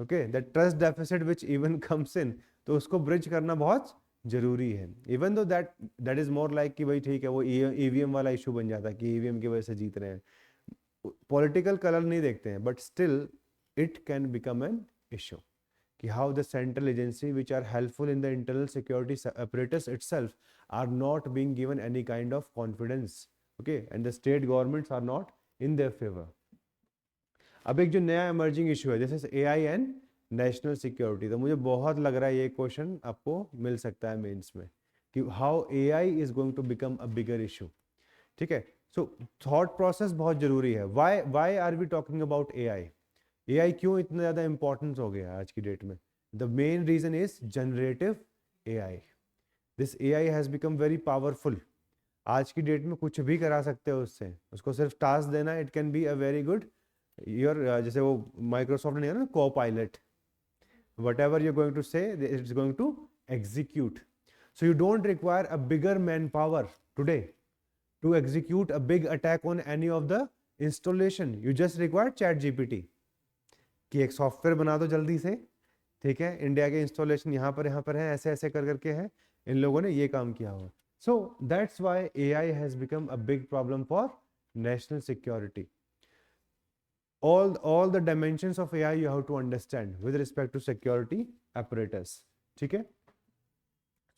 okay, that trust deficit which even comes in, तो उसको bridge करना बहुत जरूरी है. Even though that is more like कि भाई ठीक है वो EVM वाला issue बन जाता है कि EVM की वजह से जीत रहे हैं, political color नहीं देखते हैं, but still it can become an issue कि how the central agency which are helpful in the internal security apparatus itself are not being given any kind of confidence, okay, and the state governments are not in their favor. अब एक जो नया emerging issue है जैसे AI and national security, तो मुझे बहुत लग रहा है ये क्वेश्चन आपको मिल सकता है मेंस में कि how AI is going to become a bigger issue. ठीक है, so thought process बहुत जरूरी है. Why are we talking about AI? AI क्यों इतना ज़्यादा इम्पोर्टेंस हो गया आज की डेट में? The main reason is generative AI. This AI has become very powerful. आज की डेट में कुछ भी करा सकते हो उससे, उसको सिर्फ टास्क देना, it can be a very good जैसे वो माइक्रोसॉफ्ट ने ना co-pilot, whatever you're going to say it's going to execute. So you don't require a bigger manpower today to execute a big attack on any of the installation. You just require ChatGPT कि एक software बना दो जल्दी से, ठीक है, India के installation यहाँ पर है, ऐसे ऐसे कर करके है, इन लोगों ने ये काम किया हुआ. So that's why AI has become a big problem for national security. All the dimensions of AI you have to understand with respect to security apparatus. ठीक है?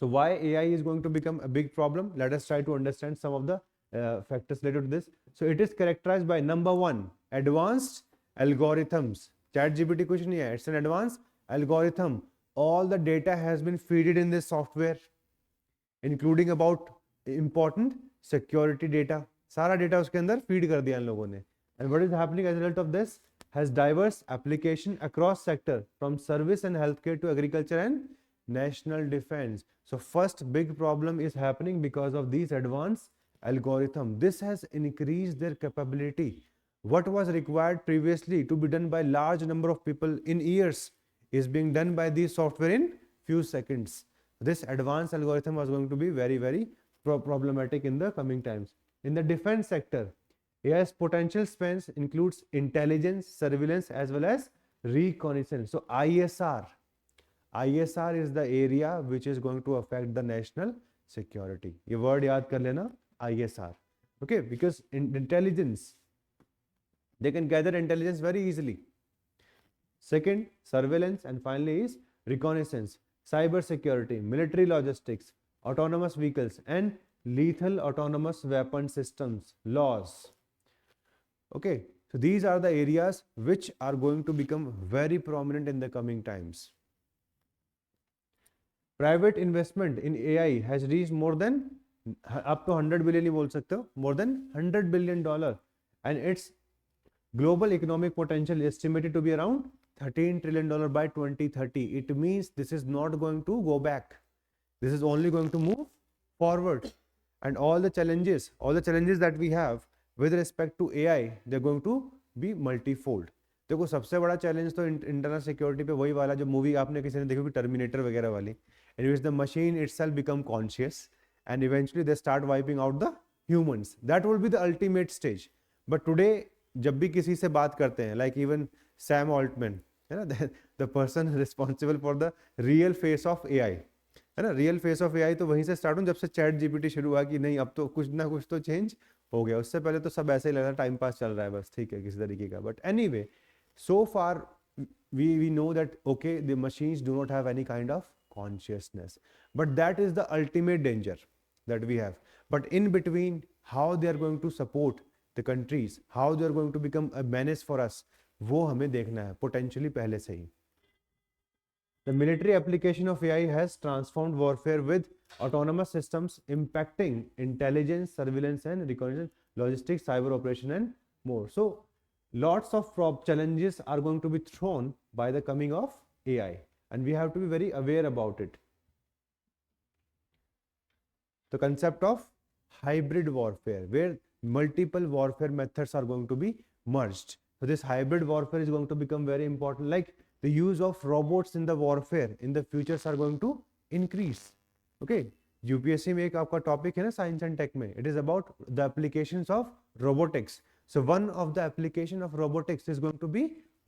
So why AI is going to become a big problem? Let us try to understand some of the factors related to this. So it is characterized by number one, advanced algorithms. ChatGPT कुछ नहीं है, it's an advanced algorithm. All the data has been fed in this software, including about important security data. सारा data उसके अंदर feed कर दिया इन लोगों ने. And what is happening as a result of this? Has diverse application across sector from service and healthcare to agriculture and national defense. So first big problem is happening because of these advanced algorithm. This has increased their capability. What was required previously to be done by large number of people in years is being done by these software in few seconds. This advanced algorithm was going to be very problematic in the coming times. In the defense sector, AI's potential spans includes intelligence, surveillance as well as reconnaissance. So ISR is the area which is going to affect the national security. ये word याद कर लेना, ISR. Okay, because in intelligence, they can gather intelligence very easily. Second, surveillance, and finally is reconnaissance, cyber security, military logistics, autonomous vehicles and lethal autonomous weapon systems, laws. Okay, so these are the areas which are going to become very prominent in the coming times. Private investment in AI has reached more than up to 100 billion ही बोल सकते हो, more than $100 billion, and its global economic potential is estimated to be around $13 trillion by 2030. It means this is not going to go back. This is only going to move forward, and all the challenges that we have with respect to AI, they're going to be multifold. देखो सबसे बड़ा challenge तो internal security पे वही वाला जो movie आपने किसी ने देखी होगी, टर्मिनेटर वगैरह वाली, in which the machine itself become conscious and eventually they start wiping out the humans. That will be the ultimate stage. But today जब भी किसी से बात करते हैं, like even Sam Altman, है ना, the person responsible for the real face of AI, है ना, रियल फेस ऑफ AI तो वहीं से स्टार्ट हो जब से चैट जीपीटी शुरू हुआ कि नहीं अब तो कुछ ना कुछ तो चेंज हो गया. उससे पहले तो सब ऐसे ही लग रहा टाइम पास चल रहा है बस, ठीक है, किसी तरीके का. But anyway, so far we know that okay, the machines do not have any kind of consciousness, but that is the ultimate danger that we have. But in between, how they are going to support the countries, how they are going to become a menace for us, वो हमें देखना है potentially पहले से ही. The military application of AI has transformed warfare with autonomous systems impacting intelligence, surveillance and reconnaissance, logistics, cyber operation and more. So lots of challenges are going to be thrown by the coming of AI, and we have to be very aware about it. The concept of hybrid warfare, where multiple warfare methods are going to be merged. So this hybrid warfare is going to become very important, like the use of robots in the warfare in the futures are going to increase. Okay, UPSC में एक आपका topic है ना science and take में, it is about the applications of robotics. So one of the application of robotics is going to be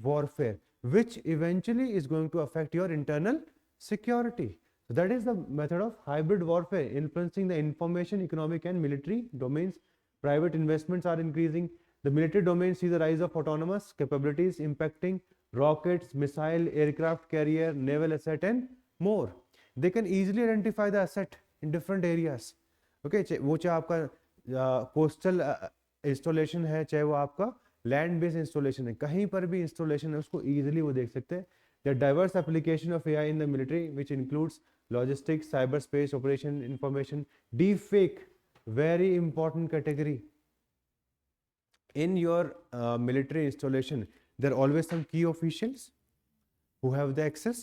warfare, which eventually is going to affect your internal security. So that is the method of hybrid warfare, influencing the information, economic and military domains. Private investments are increasing. The military domain see the rise of autonomous capabilities impacting rockets, missile, aircraft carrier, naval asset and more. They can easily identify the asset in different areas. Okay, वो चाहे आपका coastal installation है, चाहे वो आपका land based installation है, कहीं पर भी इंस्टॉलेशन है उसको इजीली वो देख सकते हैं. The diverse application of AI in the military which includes logistics, cyber space, operation, information, deep fake, very important category. In your military installation, there are always some key officials who have the access,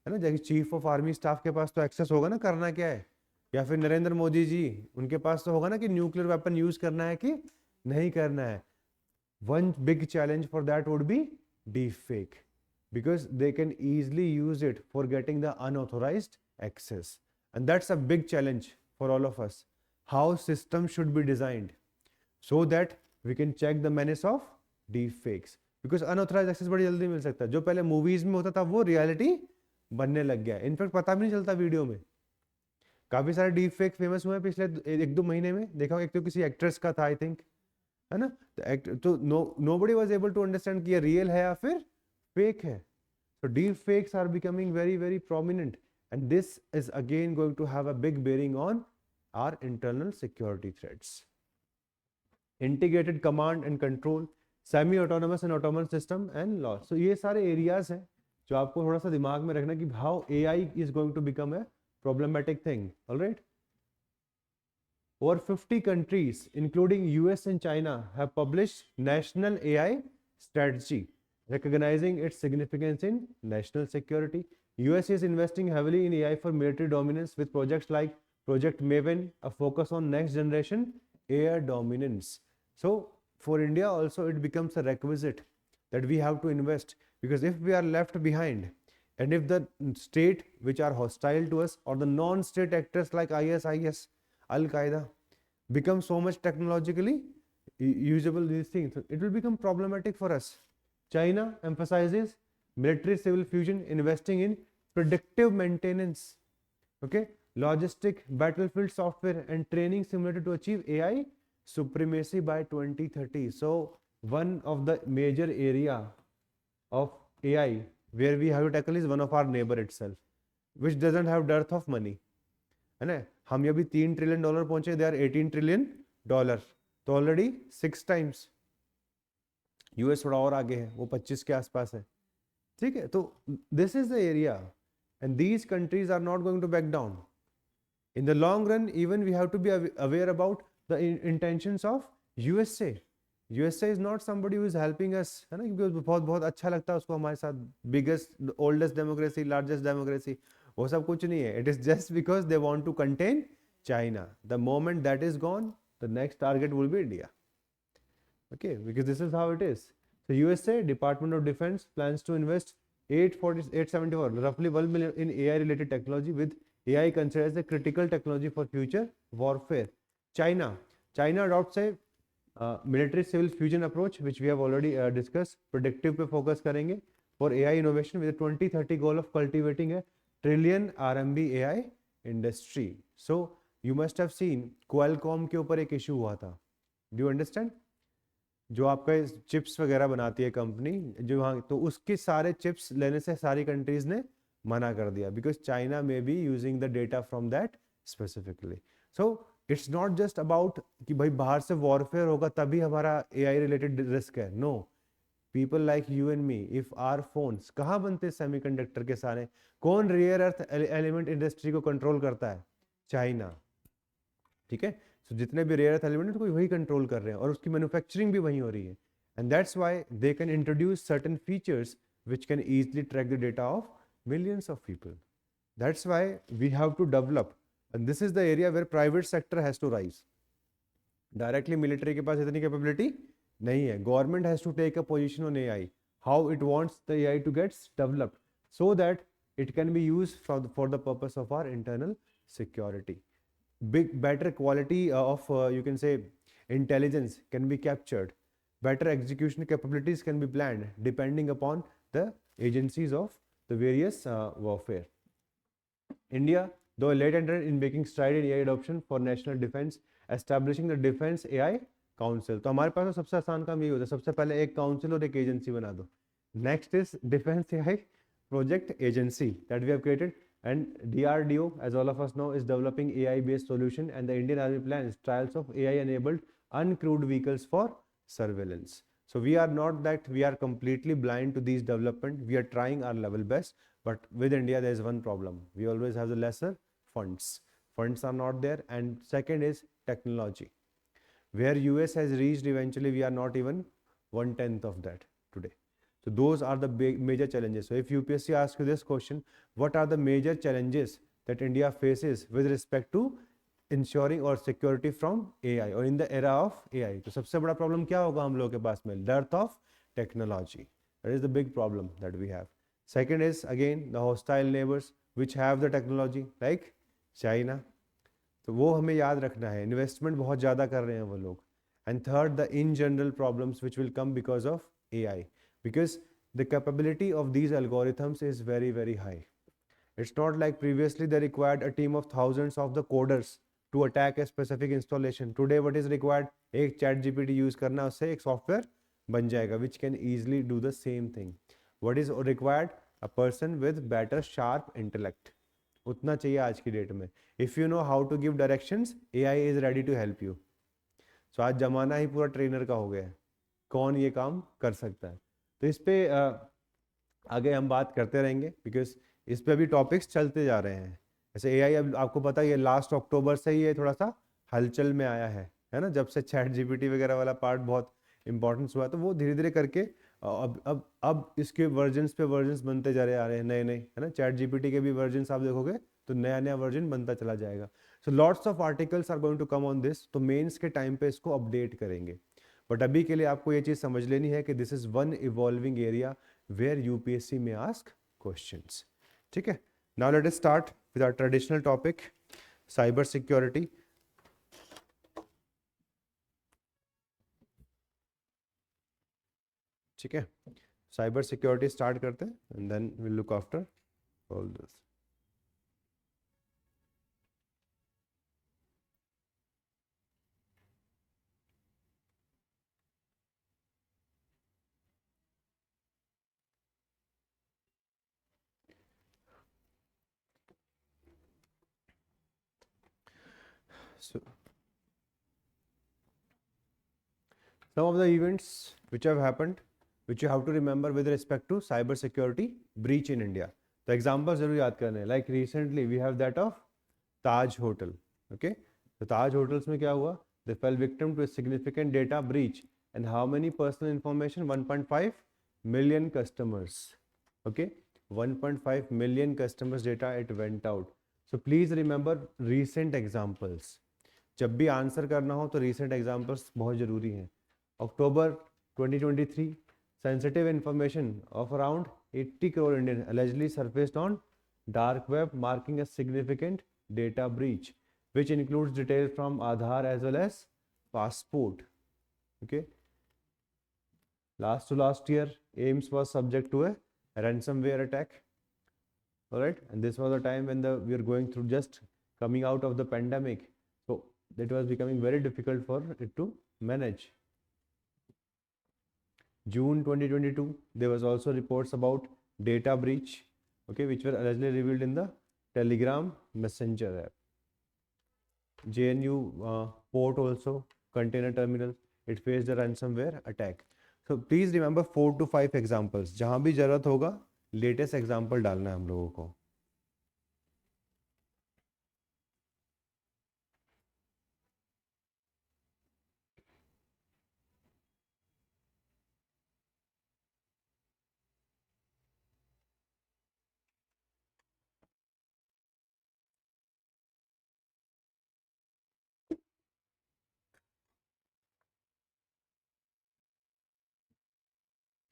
है ना. जैसे chief of army staff के पास तो access होगा ना, करना क्या है, या फिर नरेंद्र मोदी जी उनके पास तो होगा ना कि न्यूक्लियर वेपन यूज करना है कि नहीं करना है. One big challenge for that would be deepfake, because they can easily use it for getting the unauthorized access, and that's a big challenge for all of us. How systems should be designed so that we can check the menace of deepfakes, because unauthorized access बड़ी जल्दी मिल सकता है. जो पहले movies में होता था वो रियलिटी बनने लग गया. इनफैक्ट पता भी नहीं चलता वीडियो में. काफी सारे डीप फेक फेमस हुए हैं पिछले 1-2 महीने में. देखा एक तो किसी एक्ट्रेस का था आई थिंक, है ना. तो nobody was able to understand कि ये रियल है या फिर फेक है. So deep fakes are becoming very very prominent, and this is again going to have a big bearing on our internal security threats. Integrated command and control, semi autonomous and autonomous system and law. So ये सारे areas हैं जो आपको थोड़ा सा दिमाग में रखना कि how AI is going to become a problematic thing. All right. Over 50 countries, including US and China, have published national AI strategy, recognizing its significance in national security. US is investing heavily in AI for military dominance with projects like Project Maven, a focus on next generation air dominance. So for India also it becomes a requisite that we have to invest, because if we are left behind, and if the state which are hostile to us or the non-state actors like ISIS, Al-Qaeda become so much technologically usable these things, it will become problematic for us. China emphasizes military civil fusion, investing in predictive maintenance, okay, logistic, battlefield software and training simulator to achieve AI supremacy by 2030. So one of the major area of AI where we have to tackle is one of our neighbor itself, which doesn't have dearth of money, है ना. हम अभी $3 trillion पहुंचे, they are $18 trillion, तो already 6 times. US थोड़ा और आगे है, वो 25 के आसपास है. ठीक है, तो this is the area, and these countries are not going to back down. In the long run even we have to be aware about the intentions of USA. USA is not somebody who is helping us, है ना, क्योंकि बहुत बहुत अच्छा लगता है उसको हमारे साथ, biggest oldest democracy, largest democracy, वो सब कुछ नहीं है. It is just because they want to contain China. The moment that is gone, the next target will be India. Okay, because this is how it is. So USA Department of Defense plans to invest 874 roughly 1 million in AI related technology, with AI considered as a critical technology for future warfare. China adopts a military civil fusion approach, which we have already discussed. Predictive पे focus करेंगे for AI innovation with a 2030 goal of cultivating a trillion RMB AI industry. So you must have seen Qualcomm के ऊपर एक issue हुआ था. Do you understand? जो आपका chips वगैरह बनाती है कंपनी जो वहाँ, तो उसके सारे चिप्स लेने से सारी कंट्रीज ने मना कर दिया, बिकॉज चाइना में be using the data from that specifically. So it's not just about कि भाई बाहर से वॉरफेयर होगा तभी हमारा एआई रिलेटेड रिस्क है. No, people like you and me, if are phones, कहाँ बनते हैं सेमीकंडक्टर के सारे, कौन रेयर अर्थ एलिमेंट इंडस्ट्री को कंट्रोल करता है? चाइना. ठीक है, सो जितने भी रेयर अर्थ एलिमेंट कोई वही कंट्रोल कर रहे हैं और उसकी मैन्युफैक्चरिंग भी वहीं हो रही है. And that's why they can introduce certain features which can easily track the data of millions of people. That's why we have to develop, and this is the area where private sector has to rise. Directly military के पास इतनी capability नहीं है. Government has to take a position on AI, how it wants the AI to gets developed, so that it can be used for the purpose of our internal security. Better quality of, you can say, intelligence can be captured. Better execution capabilities can be planned depending upon the agencies of the various warfare. India, though a late entrant in making stride in AI adoption for national defense, establishing the Defense AI Council. तो हमारे पास तो सबसे आसान काम यही होता है, सबसे पहले एक काउंसिल और एक एजेंसी बना दो. Next is Defense AI Project Agency that we have created, and DRDO, as all of us know, is developing AI-based solution, and the Indian Army plans trials of AI-enabled uncrewed vehicles for surveillance. So we are not that we are completely blind to these development. We are trying our level best, but with India, there is one problem. We always have the lesser funds. Funds are not there. And second is technology. Where US has reached eventually, we are not even 1/10 of that today. So those are the big major challenges. So if UPSC asks you this question, what are the major challenges that India faces with respect to ensuring और security from AI और in the era of AI? तो सबसे बड़ा problem क्या होगा हम लोगों के पास में? Dearth of technology. That is the big problem that we have. Second is again the hostile neighbours which have the technology like China. तो वो हमें याद रखना है, इन्वेस्टमेंट बहुत ज़्यादा कर रहे हैं वो लोग. And third, the in general problems which will come because of AI, because the capability of these algorithms is very very high. It's not like previously they required a team of thousands of the coders to attack a specific installation. Today what is required? एक chat GPT use करना, उससे एक software बन जाएगा which can easily do the same thing. What is required? A person with better sharp intellect. उतना चाहिए आज की डेट में. If you know how to give directions, AI is ready to help you. So आज जमाना ही पूरा trainer का हो गया है, कौन ये काम कर सकता है. तो इस पे आगे हम बात करते रहेंगे बिकॉज इस पे भी टॉपिक्स चलते जा रहे हैं. जैसे एआई, अब आपको पता है ये लास्ट अक्टूबर से ही ये थोड़ा सा हलचल में आया है ना, जब से चैट जीपीटी वगैरह वाला पार्ट बहुत इंपॉर्टेंस हुआ, तो वो धीरे धीरे करके अब इसके वर्जन्स पे वर्जन्स बनते जा रहे आ रहे हैं नए नए, है ना. चैट जीपीटी के भी वर्जन्स आप देखोगे तो नया नया वर्जन बनता चला जाएगा. So lots of articles are going to come on this. तो मेंस के टाइम पे इसको अपडेट करेंगे. बट अभी के लिए आपको ये चीज़ समझ लेनी है कि this is one evolving area where UPSC में आस्क क्वेश्चंस. ठीक है. Now let us start with our traditional topic, cyber security. ठीक है, साइबर सिक्योरिटी स्टार्ट करते हैं and then will look after all this. So some of the events which have happened, which you have to remember with respect to cyber security breach in India. तो example जरूर याद करने हैं. Like recently we have that of Taj hotel. Okay, तो Taj hotels में क्या हुआ? They fell victim to a significant data breach. And how many personal information? 1.5 million customers. Okay, 1.5 million customers data it went out. So please remember recent examples. जब भी answer करना हो तो recent examples बहुत ज़रूरी हैं. October 2023, sensitive information of around 80 crore Indians allegedly surfaced on dark web, marking a significant data breach, which includes details from Aadhaar as well as passport. Okay. Last year, AIMS was subject to a ransomware attack. All right, and this was a time when we are going through just coming out of the pandemic, so it was becoming very difficult for it to manage. June 2022, there was also reports about data breach, okay, which were allegedly revealed in the Telegram Messenger app. JNU port also, container terminal, it faced a ransomware attack. So please remember 4 to 5 examples. जहाँ भी जरूरत होगा latest example डालना है हम लोगों को.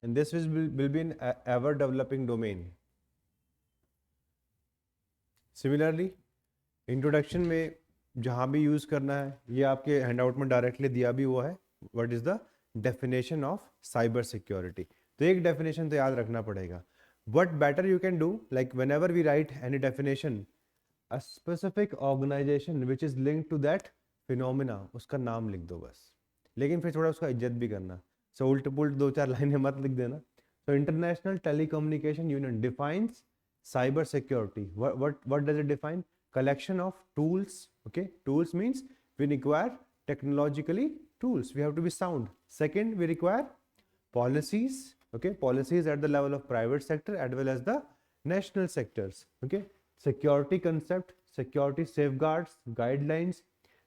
And this will be an ever developing domain. Similarly introduction में जहाँ भी यूज़ करना है, ये आपके हैंडआउट में डायरेक्टली दिया भी हुआ है, what is the definition of cyber security. तो एक डेफिनेशन तो याद रखना पड़ेगा। What better you can do, like whenever we write any definition, a specific organisation which is linked to that phenomena, उसका नाम लिख दो बस, लेकिन फिर थोड़ा उसका इज्जत भी करना। सो उल्ट पुल्ट दो चार लाइनें मत लिख देना। So international telecommunication union defines cyber security. What does it define? Collection of tools. Okay, tools means we require technologically tools, we have to be sound. Second, we require policies. Okay, policies at the level of private sector as well as the national sectors. Okay, security concept, security safeguards, guidelines,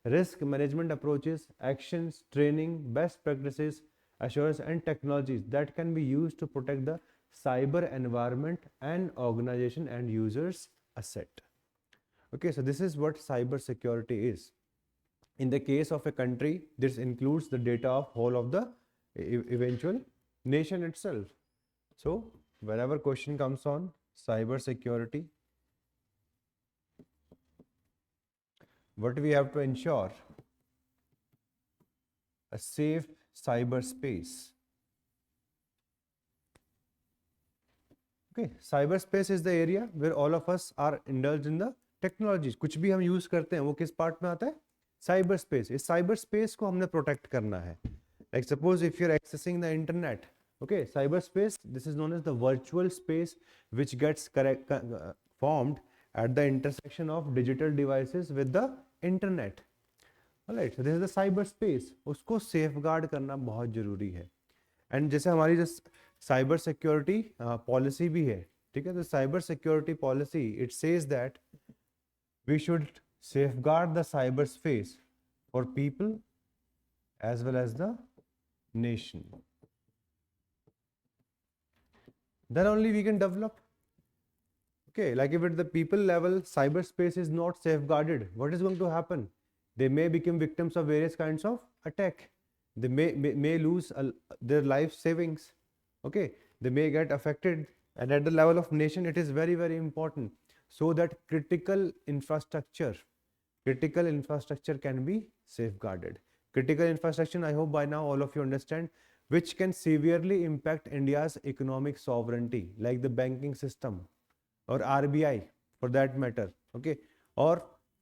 risk management approaches, actions, training, best practices, assurance and technologies that can be used to protect the cyber environment and organization and users asset. Okay, so this is what cyber security is. In the case of a country, this includes the data of whole of the eventual nation itself. So whenever question comes on cyber security, what we have to ensure? A safe cyberspace. Okay, cyberspace is the area where all of us are indulged in the technologies. कुछ भी हम use करते हैं वो किस part में आता है? Cyber space. इस साइबर स्पेस को हमने प्रोटेक्ट करना है। Like suppose if you are accessing the internet, okay, cyberspace, this is known as the virtual space which gets formed at the intersection of digital devices with the internet. Alright, so this is the cyberspace. उसको safeguard करना बहुत जरूरी है। And जैसे हमारी जो cyber security policy भी है, ठीक है, तो cyber security policy it says that we should safeguard the cyber space for people as well as the nation, then only we can develop. Okay, like if at the people level cyberspace is not safeguarded, what is going to happen? They may become victims of various kinds of attack. They may lose their life savings. Okay, they may get affected. And at the level of nation, it is very, very important so that critical infrastructure can be safeguarded. Critical infrastructure, I hope by now all of you understand, which can severely impact India's economic sovereignty, like the banking system or RBI for that matter. Okay, or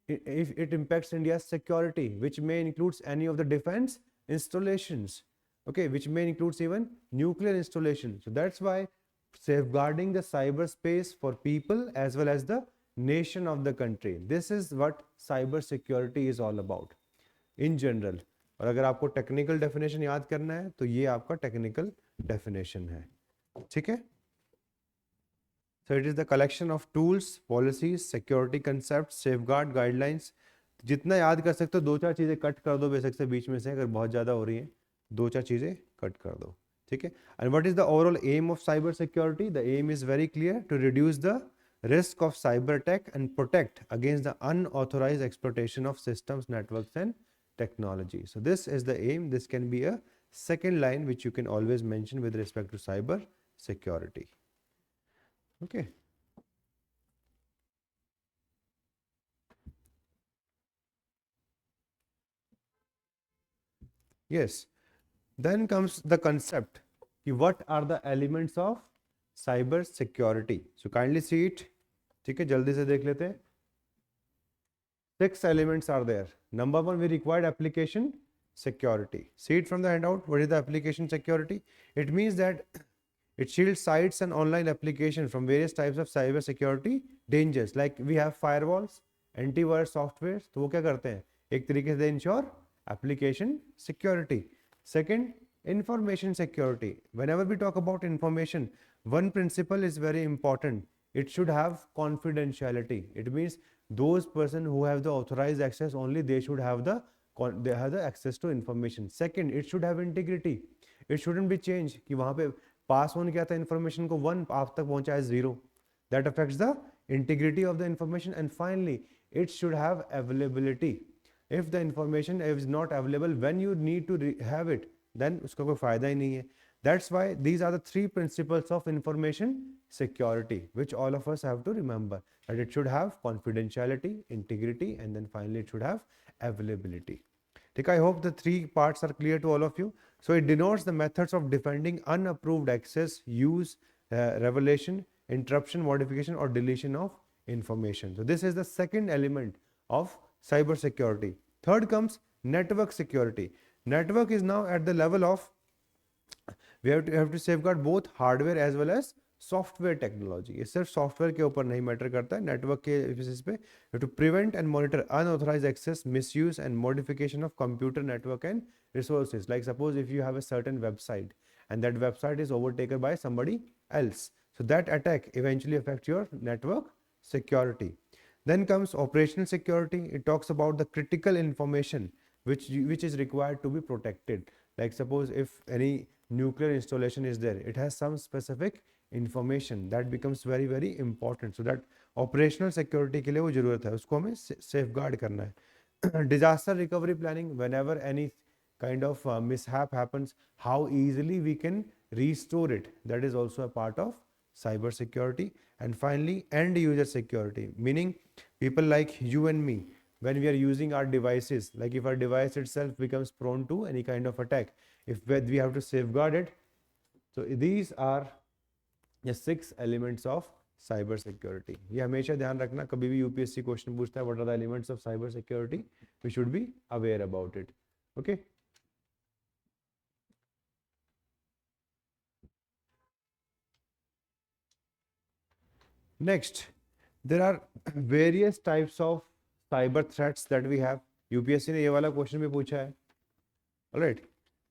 if it impacts India's security, which may includes any of the defense installations, okay, which may includes even nuclear installation. So that's why safeguarding the cyberspace for people as well as the nation of the country, this is what cyber security is all about in general. और अगर आपको technical definition याद करना है तो ये आपका technical definition है, ठीक है। So it is the collection of tools, policies, security concepts, safeguard guidelines. जितना याद कर सकते हो, दो चार चीजें कट कर दो बेसिक से बीच में से, अगर बहुत ज्यादा हो रही हैं दो चार चीजें कट कर दो, ठीक है। And what is the overall aim of cyber security? The aim is very clear, to reduce the risk of cyber attack and protect against the unauthorized exploitation of systems, networks and technology. So this is the aim. This can be a second line which you can always mention with respect to cyber security. Okay. Yes. Then comes the concept. What are the elements of cyber security? So kindly see it. ठीक है, जल्दी से देख लेते हैं। 6 elements are there. Number 1, we required application security. See it from the handout. What is the application security? It means that it shields sites and online applications from various types of cyber security dangers. Like we have firewalls, antivirus software. तो वो क्या करते हैं? एक तरीके से ensure application security. Second, information security. Whenever we talk about information, one principle is very important. It should have confidentiality. It means those person who have the authorized access, only they should have the access to information. Second, it should have integrity. It shouldn't be changed कि वहाँ पे pass on किया था information को 1, आप तक पहुँचा है 0. That affects the integrity of the information. And finally, it should have availability. If the information is not available when you need to have it, then उसका कोई फायदा ही नहीं है. That's why these are the three principles of information security, which all of us have to remember, that it should have confidentiality, integrity, and then finally it should have availability. Okay, I hope the three parts are clear to all of you. So it denotes the methods of defending unapproved access, use, revelation, interruption, modification, or deletion of information. So this is the second element of cyber security. Third comes network security. Network is now at the level of, we have to safeguard both hardware as well as software technology. ये सिर्फ software के ऊपर नहीं matter करता है, network के basis पे to prevent and monitor unauthorised access, misuse and modification of computer network and resources. Like suppose if you have a certain website and that website is overtaken by somebody else, so that attack eventually affects your network security. Then comes operational security. It talks about the critical information which is required to be protected. Like suppose if any nuclear installation is there, it has some specific information that becomes very very important, so that operational security के लिए वो जरूरत है, उसको हमें safeguard करना है. Disaster recovery planning, whenever any kind of mishap happens, how easily we can restore it, that is also a part of cyber security. And finally, end user security, meaning people like you and me, when we are using our devices, like if our device itself becomes prone to any kind of attack, if we have to safeguard it. So these are the 6 elements of cyber security. ये हमेशा ध्यान रखना, कभी भी UPSC question पूछता है what are the elements of cyber security, we should be aware about it. Okay, next there are various types of cyber threats that we have. UPSC ने ये वाला क्वेश्चन भी पूछा है. Alright,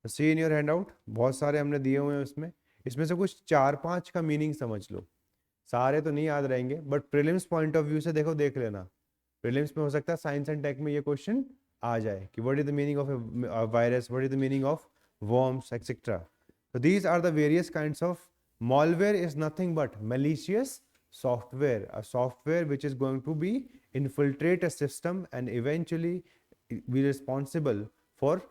see in your handout, बहुत सारे हमने दिए हुए हैं इसमें से कुछ 4-5 का मीनिंग समझ लो. सारे तो नहीं याद रहेंगे, but prelims point of view से देखो, देख लेना. प्रीलिम्स में हो सकता है साइंस एंड टेक में ये क्वेश्चन आ जाए कि what is the meaning of A virus, what is the meaning of worms, etc. So these are the various kinds of malware. Is nothing but malicious software, a software which is going to be infiltrate a system and eventually be responsible for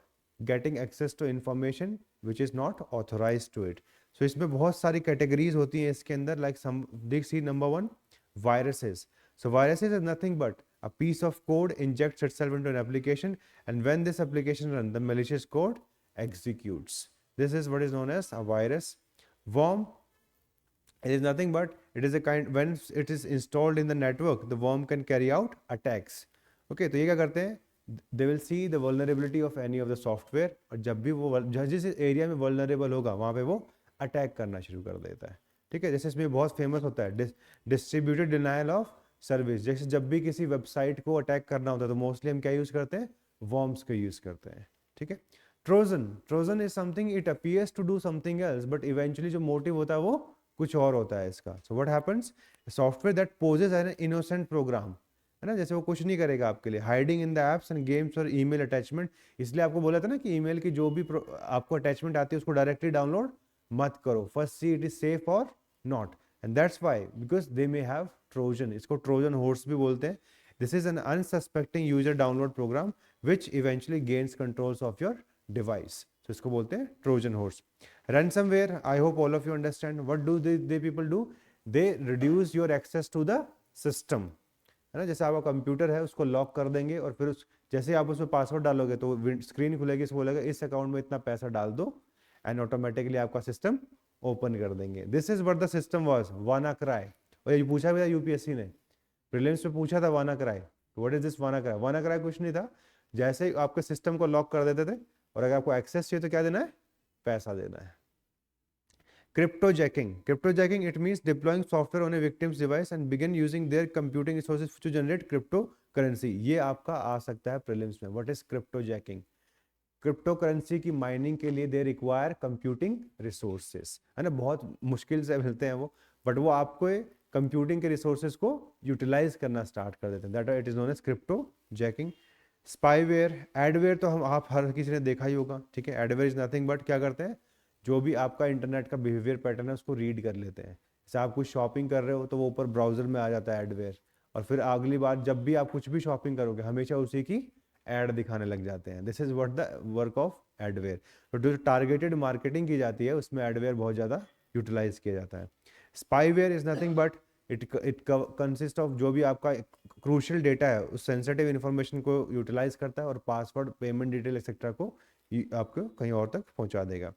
getting access to information which is not authorized to it. So इसमें बहुत सारी categories होती हैं इसके अंदर. Like some देख सी, number 1 viruses. So viruses is nothing but a piece of code injects itself into an application, and when this application runs, the malicious code executes. This is what is known as a virus. Worm, it is nothing but it is a kind, when it is installed in the network, the worm can carry out attacks. Okay, तो ये क्या करते हैं, they will see the vulnerability of any of the software, और जब भी वो जिस एरिया में vulnerable होगा वहाँ पे वो अटैक करना शुरू कर देता है. ठीक है, जैसे इसमें बहुत फेमस होता है डिस्ट्रीब्यूटेड डिनायल ऑफ सर्विस. जैसे जब भी किसी वेबसाइट को अटैक करना होता है तो मोस्टली हम क्या यूज़ करते हैं, वॉर्म्स का यूज़ करते हैं. ठीक है. Trojan is something, it appears to do something else, but eventually जो मोटिव होता है वो कुछ और होता है इसका. So what happens, software that poses an innocent program, है ना, जैसे वो कुछ नहीं करेगा आपके लिए. Hiding in the apps and games और ईमेल अटैचमेंट. इसलिए आपको बोला था ना कि ईमेल की जो भी आपको अटैचमेंट आती है उसको डायरेक्टली डाउनलोड मत करो. First see it is safe और not, and that's why because they may have trojan. इसको ट्रोजन हॉर्स भी बोलते हैं. This is an unsuspecting user download program which eventually gains controls of your device. तो इसको बोलते हैं trojan horse. ransomware, I hope all of you understand. What do they people do? They reduce your access to the system, है ना. जैसे आपका computer है उसको लॉक कर देंगे और फिर जैसे आप उसमें पासवर्ड डालोगे तो स्क्रीन खुलेगी, इसको बोलेगा इस अकाउंट में इतना पैसा डाल दो, एंड ऑटोमेटिकली आपका सिस्टम ओपन कर देंगे. This is what the system was, WannaCry. और ये पूछा भी था यूपीएससी ने, प्रीलिम्स में पूछा था WannaCry. What is this WannaCry? WannaCry कुछ नहीं था, जैसे ही आपके सिस्टम को लॉक कर देते थे और अगर आपको एक्सेस चाहिए तो क्या देना है, पैसा देना है. Cryptojacking, it means deploying software on a victim's device and begin using their computing resources to generate cryptocurrency. ये आपका आ सकता है प्रीलिम्स में. What is cryptojacking? Crypto currency की माइनिंग के लिए दे रिक्वायर कंप्यूटिंग रिसोर्सेज, है ना. बहुत मुश्किल से मिलते हैं वो, बट वो आपको कंप्यूटिंग के रिसोर्सेज को यूटिलाइज करना स्टार्ट कर देते हैं. That it is known as cryptojacking. Spyware, adware तो हम आप हर किसी ने देखा ही होगा. ठीक है, एडवेयर इज नथिंग बट क्या करते हैं, जो भी आपका इंटरनेट का बिहेवियर पैटर्न है उसको रीड कर लेते हैं. जैसे आप कुछ शॉपिंग कर रहे हो तो वो ऊपर ब्राउजर में आ जाता है एडवेयर, और फिर अगली बार जब भी आप कुछ भी शॉपिंग करोगे हमेशा उसी की ऐड दिखाने लग जाते हैं. This is what the work of adware. तो जो टारगेटेड मार्केटिंग की जाती है उसमें एडवेयर बहुत ज़्यादा यूटिलाइज किया जाता है. Spyware is nothing but it consist of जो भी आपका क्रूशियल डेटा है उस सेंसिटिव इन्फॉर्मेशन को यूटिलाइज करता है और पासवर्ड, पेमेंट डिटेल एक्सेट्रा को आपको कहीं और तक पहुंचा देगा.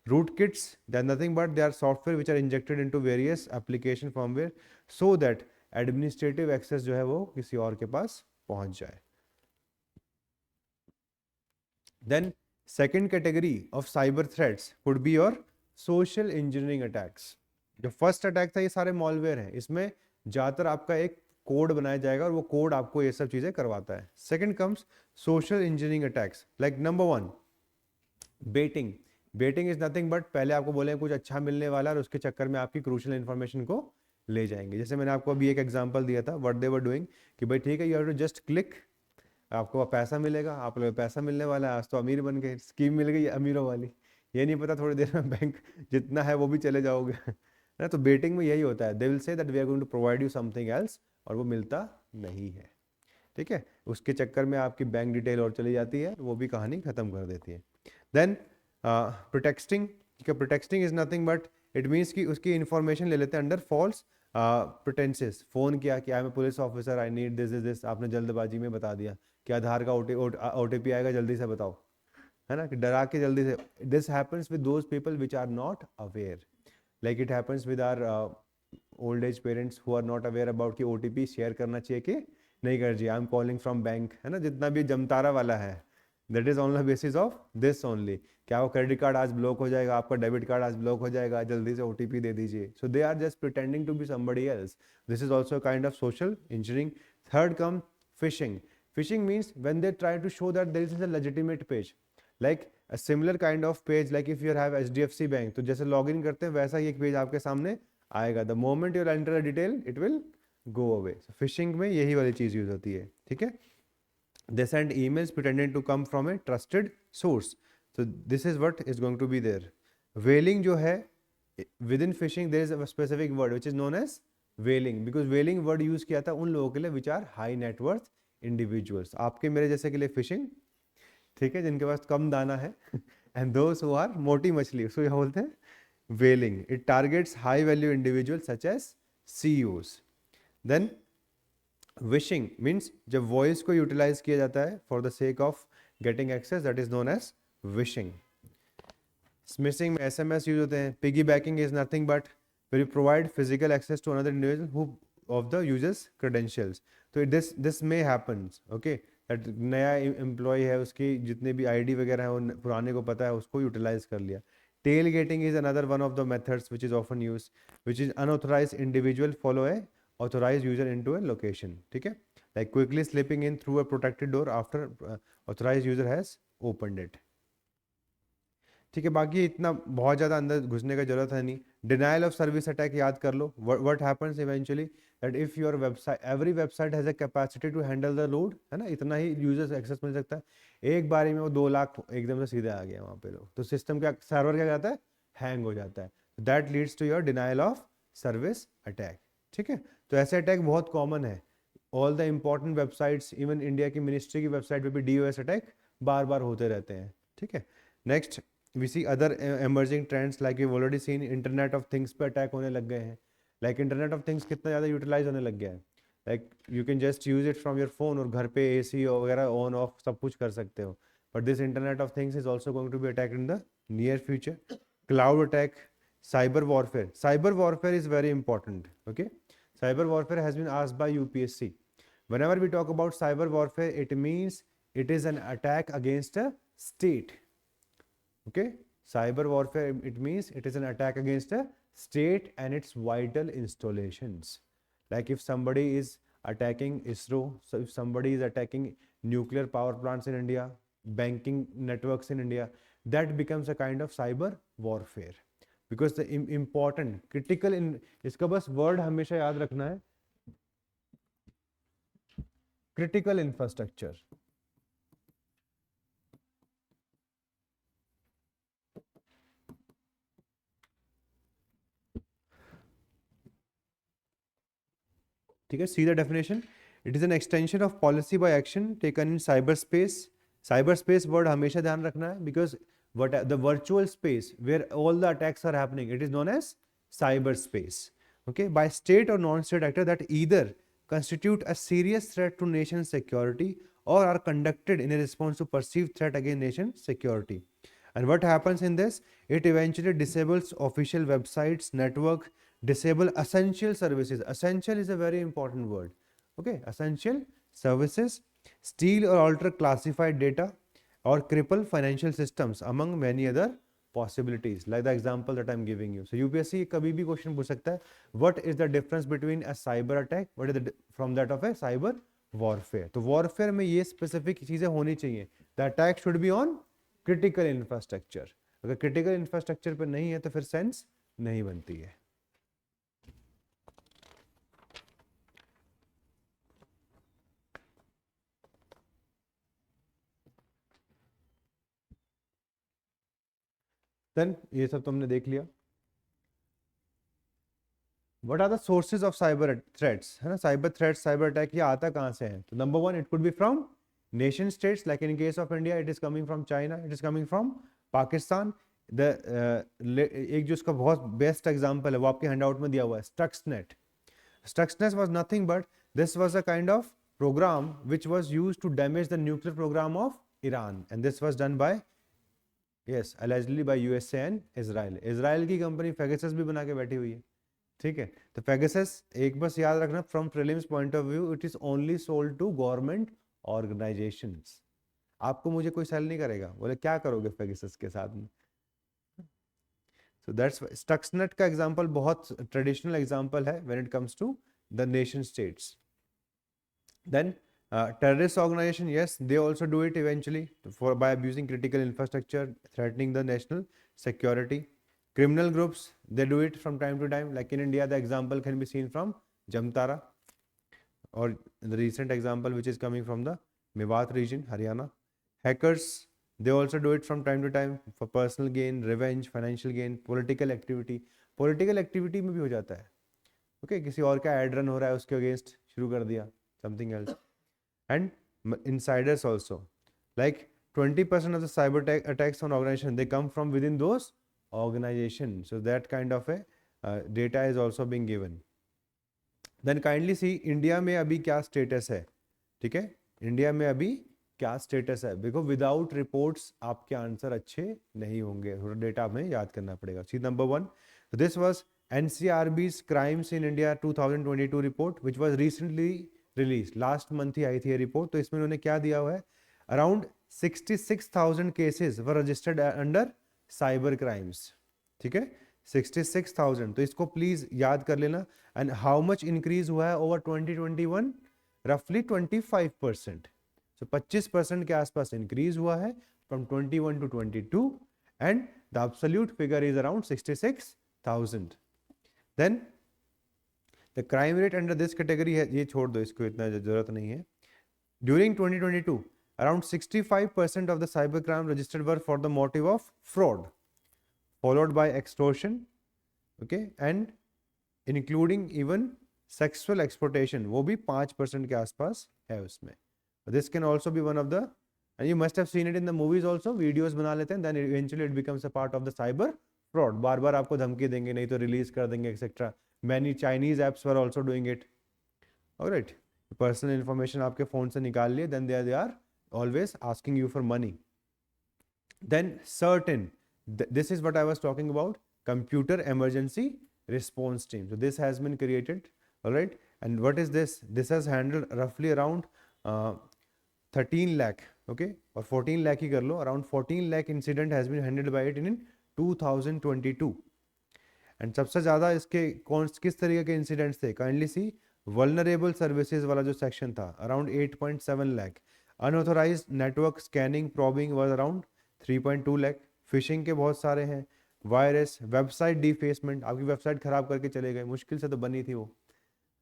Rootkits, they are nothing but they are software which are injected into various application firmware so that administrative access जो है वो किसी और के पास पहुंच जाए. Then second category of cyber threats could be your social engineering attacks. जो first attack था ये सारे मॉलवेयर हैं, इसमें ज़्यादातर आपका एक कोड बनाया जाएगा और वो कोड आपको ये सब चीज़ें करवाता है. Second comes social engineering attacks. Like number 1 baiting. Baiting is nothing but पहले आपको बोले कुछ अच्छा मिलने वाला और उसके चक्कर में आपकी क्रूशियल इन्फॉर्मेशन को ले जाएंगे. जैसे मैंने आपको अभी एक एग्जांपल दिया था व्हाट दे वर डूइंग कि भाई ठीक है you have to just click, आपको पैसा मिलेगा, आप लोग पैसा मिलने वाला है, आज तो अमीर बन गए, स्कीम मिल गई अमीरों वाली, ये नहीं पता थोड़ी देर में बैंक जितना है वो भी चले जाओगे ना. तो बेटिंग में यही होता है, they will say that we are going to provide you something else और वो मिलता नहीं है. ठीक है, उसके चक्कर में आपकी बैंक डिटेल और चली जाती है, वो भी कहानी खत्म कर देती है. Then pretexting. ठीक है, pretexting is nothing but it means कि उसकी इन्फॉर्मेशन ले लेते हैं अंडर फॉल्स प्रिटेंसेस. फोन किया कि I am a police officer, I need this, आपने जल्दबाजी में बता दिया कि आधार का ओटीपी आएगा, जल्दी से बताओ, है ना, कि डरा के जल्दी से. This happens with those people which are not aware. Like it happens with our old age parents who are not aware about कि ओटीपी शेयर करना चाहिए कि नहीं कर चाहिए. I am calling from bank, है ना, जितना भी जमतारा वाला है, that is on the basis of this only. क्या वो क्रेडिट कार्ड आज ब्लॉक हो जाएगा, आपका डेबिट कार्ड आज ब्लॉक हो जाएगा, जल्दी से ओटीपी दे दीजिए. So they are just pretending to be somebody else. This is also kind of social engineering. Third come phishing. Phishing means when they try to show that there is a legitimate page, like a similar kind of page, like if you have HDFC Bank, तो जैसे login करते हैं वैसा ही एक page आपके सामने आएगा. The moment you enter the detail it will go away. Fishing में यही वाली चीज यूज होती है. ठीक है, they send emails pretending to come from a trusted source. So this is what is going to be there. Whaling जो है, within phishing there is a specific word which is known as whaling, because whaling word use किया था उन लोगों के लिए which are high net worth individuals, आपके मेरे जैसे के लिए फिशिंग. ठीक है, जिनके पास कम दाना है and those who are मोटी मछली, उसको क्या बोलते हैं, whaling. It targets high value individuals such as CEOs. Then vishing means जब वॉइस को यूटिलाइज किया जाता है for the sake of getting access, that is known as vishing. Smishing में एसएमएस यूज होते हैं. Piggy backing is nothing but where provide physical access to another individual who of the users credentials. तो this may happens, okay, that नया employ है, उसकी जितने भी ID वगैरह है वो पुराने को पता है, उसको यूटिलाइज कर लिया. Tailgating is another one of the methods which is often use, which is unauthorized individual follow a authorized user into a location. ठीक है, like quickly slipping in through a protected door after authorized user has opened it. ठीक है, बाकी इतना बहुत ज़्यादा अंदर घुसने का जरूरत है नहीं. डिनाइल ऑफ सर्विस अटैक याद कर लो. What happens eventually that if your website, every website has a capacity to handle the load, है ना, इतना ही यूजर्स एक्सेस मिल सकता है. एक बारी में वो 2 लाख एकदम से सीधे आ गया वहाँ पे लोग, तो सिस्टम क्या, सर्वर क्या जाता है, हैंग हो जाता है. That leads to your denial of service attack. ठीक है, तो ऐसे अटैक बहुत कॉमन है. All the important websites, even India की मिनिस्ट्री की वेबसाइट पे भी डीओएस अटैक बार बार होते रहते हैं. ठीक है, next we see other emerging trends like we already seen. Internet of things पे अटैक होने लग गए हैं. लाइक इंटरनेट ऑफ थिंग्स कितना ज़्यादा यूटिलाइज होने लग गया है. Like you can just use it from your phone और घर पे एसी वगैरह ऑन ऑफ सब कुछ कर सकते हो. But this internet of things is also going to be attack in the near future. Cloud attack, cyber warfare. Cyber warfare is very important. Okay, cyber warfare has been asked by UPSC. Whenever we talk about cyber warfare, it means it is an attack against a state. Okay, cyber warfare, it means it is an attack against a state and its vital installations. Like if somebody is attacking ISRO, so if somebody is attacking nuclear power plants in India, banking networks in India, that becomes a kind of cyber warfare. Because the important critical in, इसका बस word हमेशा याद रखना है, critical infrastructure. ठीक है, see the definition. It is an extension of policy by action taken in cyber space. Cyber space word हमेशा ध्यान रखना है, because what the virtual space where all the attacks are happening, it is known as cyberspace. Okay, by state or non-state actor that either constitute a serious threat to nation's security or are conducted in a response to perceived threat against nation's security. And what happens in this? It eventually disables official websites, network, disable essential services. Essential is a very important word. Okay, essential services, steal or alter classified data, or cripple financial systems, among many other possibilities, like the example that I'm giving you. So UPSC kabhi bhi question पूछ सकता है, what is the difference between a cyber attack, what is the from that of a cyber warfare. तो warfare में ये specific चीजें होनी चाहिए. The attack should be on critical infrastructure. अगर critical infrastructure पे नहीं है तो फिर sense नहीं बनती है. देन ये सब तुमने देख लिया. What are the sources of cyber threats? है ना, cyber threats, cyber attack ये आता कहाँ से है? तो number one, it could be from nation states, like in case of India, it is coming from China, it is coming from Pakistan. एक जो इसका बहुत बेस्ट एग्जांपल है वो आपके हैंडआउट में दिया हुआ है, Stuxnet. Stuxnet was nothing but this was a kind of program which was used to damage the nuclear program of Iran, and this was done by yes allegedly by USA and Israel. Israel की company Pegasus भी बना के बैठी हुई है. ठीक है, तो Pegasus एक बस याद रखना, from prelims point of view it is only sold to government organizations. आपको मुझे कोई सेल नहीं करेगा, बोले क्या करोगे Pegasus के साथ में. सो दैट्स Stuxnet का एग्जांपल बहुत ट्रेडिशनल एग्जांपल है when it comes to the nation states. Then terrorist organization, yes, they also do it eventually for by abusing critical infrastructure, threatening the national security. Criminal groups, they do it from time to time, like in India the example can be seen from Jamtara, or the recent example which is coming from the Mewat region, Haryana. Hackers, they also do it from time to time for personal gain, revenge, financial gain, political activity. Political activity में भी हो जाता है. Okay, किसी और का ad run हो रहा है उसके against शुरू कर दिया, something else. And insiders also, like 20% of the cyber attacks on organization, they come from within those organizations. So that kind of a data is also being given. Then kindly see India में अभी क्या status है. ठीक है, India में अभी क्या status है, because without reports आपके आंसर अच्छे नहीं होंगे, थोड़ा डेटा हमें याद करना पड़ेगा. See number one, so this was NCRB's Crimes in India 2022 report, which was recently release, last month ही आई थी ये रिपोर्ट. तो इसमें उन्होंने क्या दिया हुआ है, अराउंड 66,000 केसेस वर रजिस्टर्ड अंडर साइबर क्राइम्स. ठीक है, 66,000. तो इसको प्लीज याद कर लेना. एंड हाउ मच इंक्रीज हुआ है ओवर 2021, रफली 25%. सो 25% के आसपास इंक्रीज हुआ है from 21 to 22, and the absolute figure is around 66,000. Then The crime rate under this category है, ये छोड़ दो, इसको इतना जरूरत नहीं है. During 2022, around 65% of the cybercrime registered were for the motive of fraud, followed by extortion, okay, and including even sexual exploitation. वो भी 5% के आसपास है उसमें. This can also be one of the, and you must have seen it in the movies also. Videos बना लेते हैं, then eventually it becomes a part of the cyber fraud. बार बार आपको धमकी देंगे, नहीं तो रिलीज कर देंगे, etc. Many Chinese apps were also doing it. All right, personal information आपके phone से निकाल लिए, then they are always asking you for money. Then certain, this is what I was talking about, computer emergency response team. So this has been created. All right, and what is this? This has handled roughly around 13 lakh, okay, or 14 lakh ही कर लो, around 14 lakh incident has been handled by it in 2022. And सबसे ज़्यादा इसके कौन किस तरीके के incidents थे, kindly सी vulnerable services वाला जो सेक्शन था, around 8.7 lakh. Unauthorised network scanning probing was around 3.2 lakh. Fishing के बहुत सारे हैं. वायरस, वेबसाइट डिफेसमेंट, आपकी वेबसाइट खराब करके चले गए, मुश्किल से तो बनी थी वो,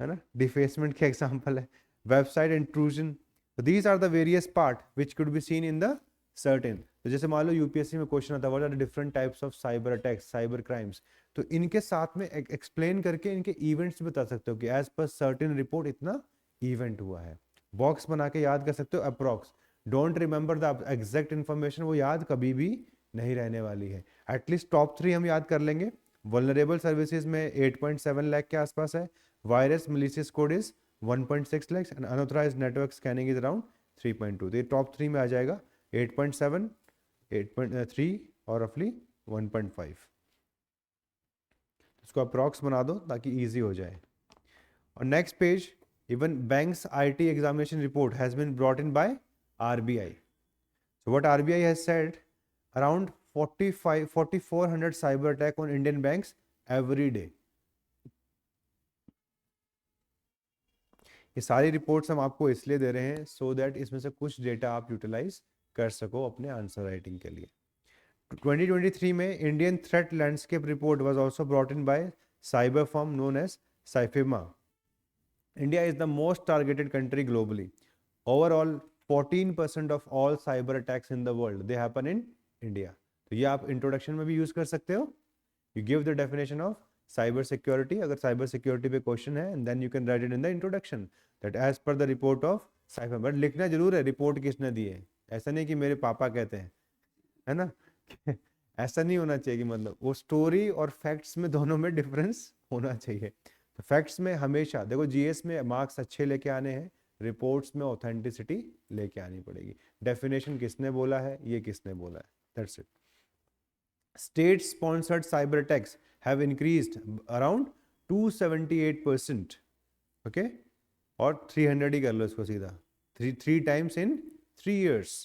है ना, डिफेसमेंट के एग्जाम्पल है. Website intrusion. These are the various part which could be seen in the certain. तो जैसे मान लो यूपीएससी में क्वेश्चन आता है what are the different types of cyber attacks, cyber crimes, तो इनके साथ में एक्सप्लेन करके इनके इवेंट्स बता सकते हो कि एज पर सर्टेन रिपोर्ट इतना इवेंट हुआ है। बॉक्स बना के याद कर सकते हो approx, don't remember the exact information, वो याद कभी भी नहीं रहने वाली है। एटलीस्ट टॉप 3 हम याद कर लेंगे। वल्नरेबल सर्विसेज में 8.7 लाख के आसपास है, virus malicious code is 1.6 lakh and unauthorized network scanning is around 3.2। तो ये टॉप 3 में आ जाएगा, 8.7, 8.3 और रफली 1.5। इसको अप्रॉक्स बना दो ताकि इजी हो जाए। और next page, even banks IT examination report has been brought in by RBI. So what RBI has said, around 4,400 cyber attack on Indian banks every day. ये सारी रिपोर्ट्स हम आपको इसलिए दे रहे हैं so that इसमें से कुछ डेटा आप यूटिलाइज कर सको अपने आंसर राइटिंग के लिए। 2023 में Indian threat landscape report was also brought in by cyber firm known as Cyfirma. India is the most targeted country globally. Overall, 14% of all cyber attacks in the world they happen in India. तो ये आप introduction में भी use कर सकते हो। You give the definition of cyber security, अगर cyber security पे क्वेश्चन है, and then you can write it in the introduction that as per the report of cyber, but लिखना जरूर है रिपोर्ट किसने दी है, ऐसा नहीं कि मेरे पापा कहते हैं, है ना ऐसा नहीं होना चाहिए कि मतलब वो स्टोरी और फैक्ट्स में दोनों में डिफरेंस होना चाहिए। तो फैक्ट्स में हमेशा देखो, जीएस में मार्क्स अच्छे लेके आने हैं, रिपोर्ट्स में ऑथेंटिसिटी लेके आनी पड़ेगी। डेफिनेशन किसने बोला है, ये किसने बोला है, that's it. State sponsored cyber attacks have increased around 278%, okay, और 300 ही कर लो इसको सीधा, three times in 3 years।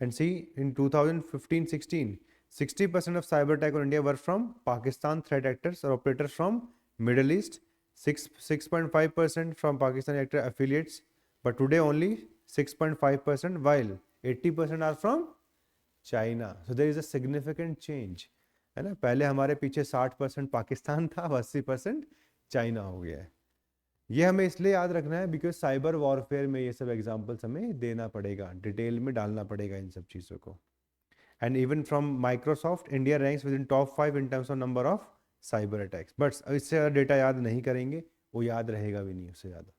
And see, in 2015-16, 60% of cyber attack on India were from Pakistan threat actors or operators from Middle East, 6.5% from Pakistani actor affiliates, but today only 6.5%, while 80% are from China. So there is a significant change, है ना। पहले हमारे पीछे 60% पाकिस्तान था, 80% China हो गया है। ये हमें इसलिए याद रखना है बिकॉज साइबर वॉरफेयर में ये सब एग्जांपल्स हमें देना पड़ेगा, डिटेल में डालना पड़ेगा इन सब चीज़ों को। And even from Microsoft, India ranks with in top 5 in terms of number of cyber attacks. But इससे ज़्यादा डेटा याद नहीं करेंगे, वो याद रहेगा भी नहीं उससे ज़्यादा।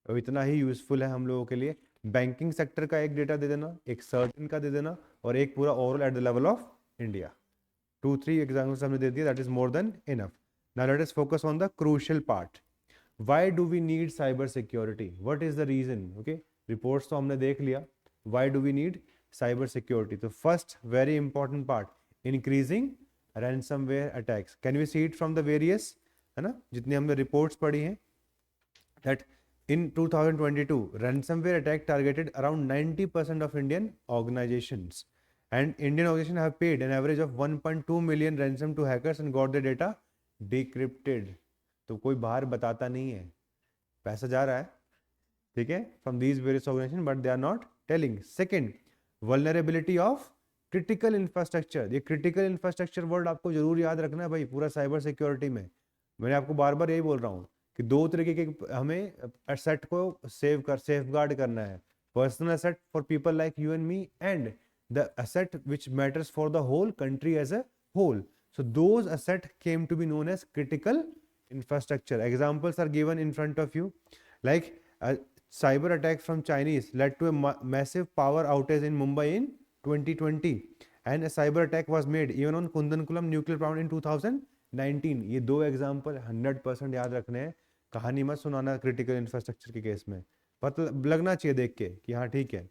और इतना ही यूजफुल है हम लोगों के लिए। बैंकिंग सेक्टर का एक डेटा दे देना, एक सर्टन का दे देना, और एक पूरा overall at the level of India. 2-3 examples हमने दे दिए, that is more than enough. Now let us focus on the crucial part. Why do we need cyber security? What is the reason? Okay, reports तो हमने देख लिया। Why do we need cyber security? तो first very important part, increasing ransomware attacks. Can we see it from the various, है ना, जितनी हमने reports पढ़ी हैं, that in 2022 ransomware attack targeted around 90% of Indian organizations, and Indian organizations have paid an average of 1.2 million ransom to hackers and got their data decrypted. तो कोई बाहर बताता नहीं है, पैसा जा रहा है, ठीक है, from these various organization, but they are not telling. Second, vulnerability of critical infrastructure. ये क्रिटिकल इंफ्रास्ट्रक्चर वर्ड आपको जरूर याद रखना है भाई, पूरा साइबर सिक्योरिटी में। मैंने आपको बार बार यही बोल रहा हूँ कि 2 तरीके के हमें एसेट को सेफ गार्ड करना है। Personal asset for people like you and me, and the asset which matters for the whole country as a whole. So those assets came to be known as critical infrastructure. Examples are given in front of you, like a cyber attack from Chinese led to a massive power outage in Mumbai in 2020, and a cyber attack was made even on Kundankulam nuclear plant in 2019. ये 2 example 100% याद रखने हैं, कहानी मत सुनाना critical infrastructure के case में, पता लगना चाहिए देख के कि हाँ ठीक है।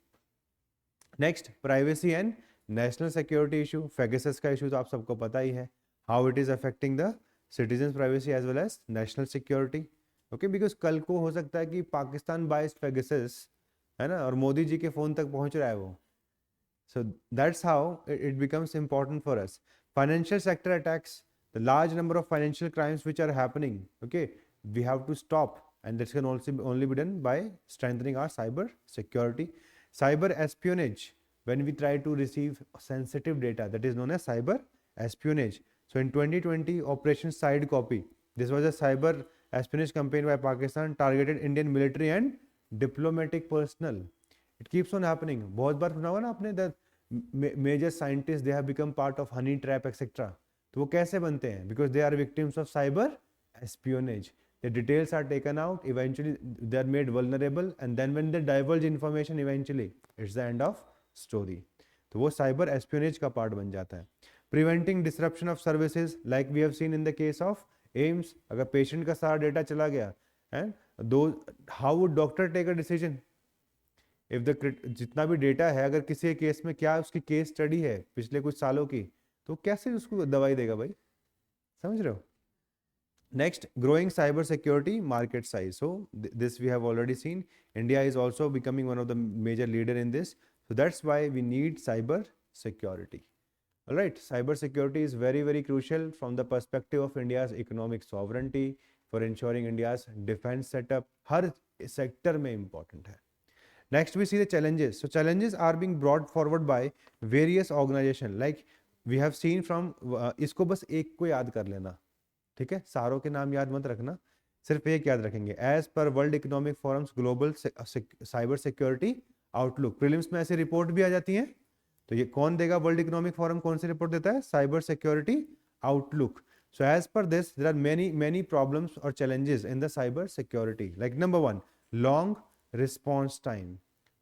Next, privacy and national security issue. Pegasus का इशू तो आप सबको पता ही है, how it is affecting the citizen privacy as well as national security. Okay, because कल को हो सकता है कि पाकिस्तान बाइज पेगासस, है ना, और मोदी जी के फोन तक पहुंच रहा है वो। So that's how it becomes important for us. Financial sector attacks, the large number of financial crimes which are happening, okay, we have to stop, and this can also only be done by strengthening our cyber security. Cyber espionage, when we try to receive sensitive data, that is known as cyber espionage. So in 2020, Operation Side Copy, this was a cyber espionage campaign by Pakistan targeted Indian military and diplomatic personnel. It keeps on happening. बहुत बार सुना होगा ना आपने, the major scientists they have become part of honey trap etc. तो वो कैसे बनते हैं? Because they are victims of cyber espionage. The details are taken out, eventually they are made vulnerable, and then when they divulge information, eventually it's the end of story. तो वो cyber espionage का part बन जाता है. Preventing disruption of services, like we have seen in the case of AIMS. अगर patient का सारा data चला गया, and those, how would doctor take a decision? If the जितना भी data है, अगर किसी केस में क्या उसकी case study है पिछले कुछ सालों की, तो कैसे उसको दवाई देगा भाई? समझ रहे हो? Next, growing cyber security market size. So this we have already seen. India is also becoming one of the major leader in this. So that's why we need cyber security. All right, cyber security is very, very crucial from the perspective of India's economic sovereignty, for ensuring India's defense setup. Her sector में important है. Next, we see the challenges. So challenges are being brought forward by various organizations. Like we have seen from इसको बस एक को याद कर लेना, ठीक है? सारों के नाम याद मत रखना, सिर्फ एक याद रखेंगे. As per world economic forums global cyber security outlook. Prelims में ऐसी रिपोर्ट भी आ जाती है, तो ये कौन देगा? वर्ल्ड इकोनॉमिक फोरम कौन सी रिपोर्ट देता है? Cyber security outlook. So as पर this there are many problems और challenges in the cyber security. Like number 1, long response time.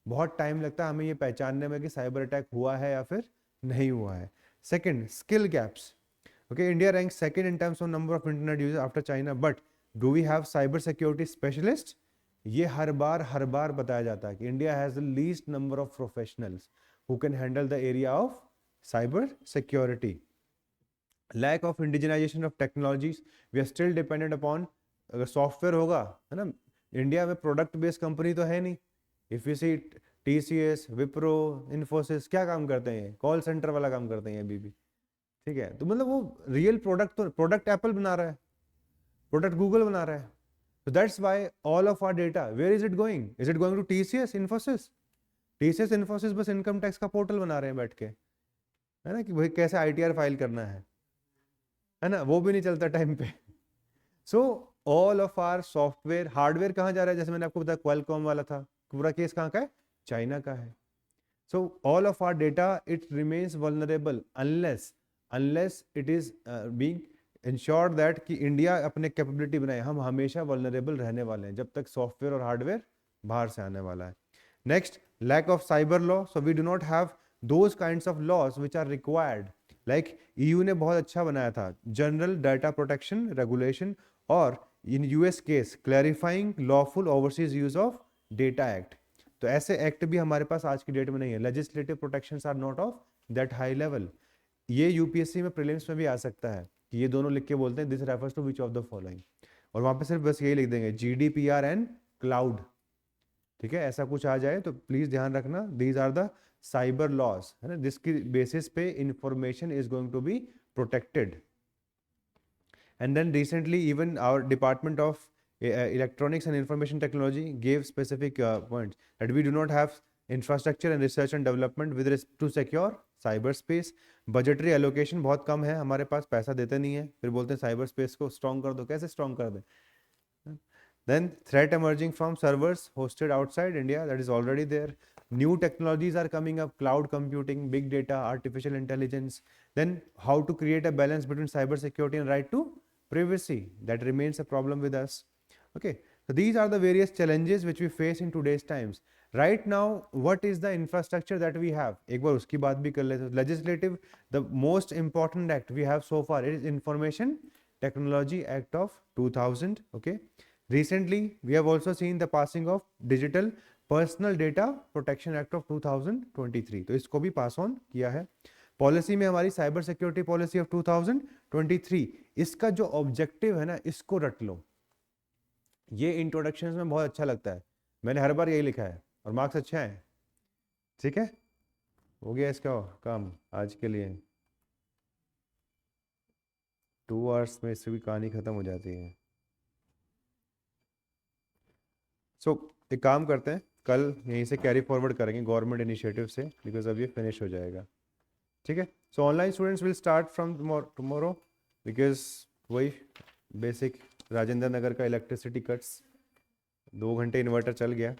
बहुत टाइम लगता है हमें ये पहचानने में कि साइबर अटैक हुआ है या फिर नहीं हुआ है. Second, skill gaps. Okay, India ranks second in terms of number of internet users after China, but do we have cyber security specialists? ये हर बार बताया जाता है कि India has the least number of professionals who can handle the area of cyber security. Lack of indigenization of technologies. We are still dependent upon, अगर software होगा, है ना, India में प्रोडक्ट बेस्ड कंपनी तो है नहीं. If you see TCS, Wipro, Infosys क्या काम करते हैं? कॉल सेंटर वाला काम करते हैं अभी भी, ठीक है? तो मतलब वो रियल प्रोडक्ट, तो प्रोडक्ट एप्पल बना रहा है, प्रोडक्ट गूगल बना रहा है. So that's why all of our data, where is it going? Is it going to TCS, Infosys? TCS, Infosys बस इनकम टैक्स का पोर्टल बना रहे हैं बैठ के, है ना, कि भाई कैसे ITR फाइल करना है ना, वो भी नहीं चलता टाइम पे. So all of our software, hardware कहाँ जा रहा है? जैसे मैंने आपको बताया क्वालकॉम वाला था, पूरा केस कहाँ का है? चाइना का है. So all of our data, it remains vulnerable unless it is being ensured that कि इंडिया अपने कैपेबिलिटी बनाए. हम हमेशा वल्नरेबल रहने वाले हैं जब तक सॉफ्टवेयर और हार्डवेयर बाहर से आने वाला है. Next, lack of cyber law. So we do not have those kinds of laws which are required. Like EU ने बहुत अच्छा बनाया था जनरल डाटा प्रोटेक्शन रेगुलेशन, और इन US case clarifying lawful overseas use of data act. तो ऐसे act भी हमारे पास आज की डेट में नहीं है. Legislative protections are not of that high level. ये यूपीएससी में प्रीलिम्स में भी आ सकता है कि ये दोनों लिख के बोलते हैं this refers to which of the following, और वहां पे सिर्फ बस यही लिख देंगे GDPR एंड क्लाउड, ठीक है? ऐसा कुछ आ जाए तो प्लीज ध्यान रखना, these are the cyber laws, है ना, जिसकी बेसिस पे information is going to be protected. And then recently even our department of electronics and information technology gave specific points that we do not have infrastructure and research and development with respect to secure cyber space. Budgetary allocation बहुत कम है हमारे पास, पैसा देते नहीं है, फिर बोलते हैं साइबर स्पेस को स्ट्रॉन्ग कर दो. कैसे स्ट्रॉन्ग कर दें? Then threat emerging from servers hosted outside India, that is already there. New technologies are coming up, cloud computing, big data, artificial intelligence. Then how to create a balance between cyber security and right to privacy, that remains a problem with us. Okay, so these are the various challenges which we face in today's times. Right now, what is the infrastructure that we have? एक बार उसकी बात भी कर लेते हैं. Legislative, the most important act we have so far is Information Technology Act of 2000. Okay, recently we have also seen the passing of Digital Personal Data Protection Act of 2023. तो इसको भी पास ऑन किया है. Policy में हमारी cyber security policy of 2023, इसका जो objective है ना, इसको रट लो. ये इंट्रोडक्शन में बहुत अच्छा लगता है, मैंने हर बार यही लिखा है और मार्क्स अच्छा है. ठीक है, हो गया इसका काम आज के लिए. 2 आवर्स में इससे भी कहानी खत्म हो जाती है. सो एक काम करते हैं, कल यहीं से कैरी फॉरवर्ड करेंगे गवर्नमेंट इनिशिएटिव से, बिकॉज अब ये फिनिश हो जाएगा. ठीक है, सो online students will start from tomorrow, because वही बेसिक राजेंद्र नगर का इलेक्ट्रिसिटी कट्स, 2 घंटे इन्वर्टर चल गया.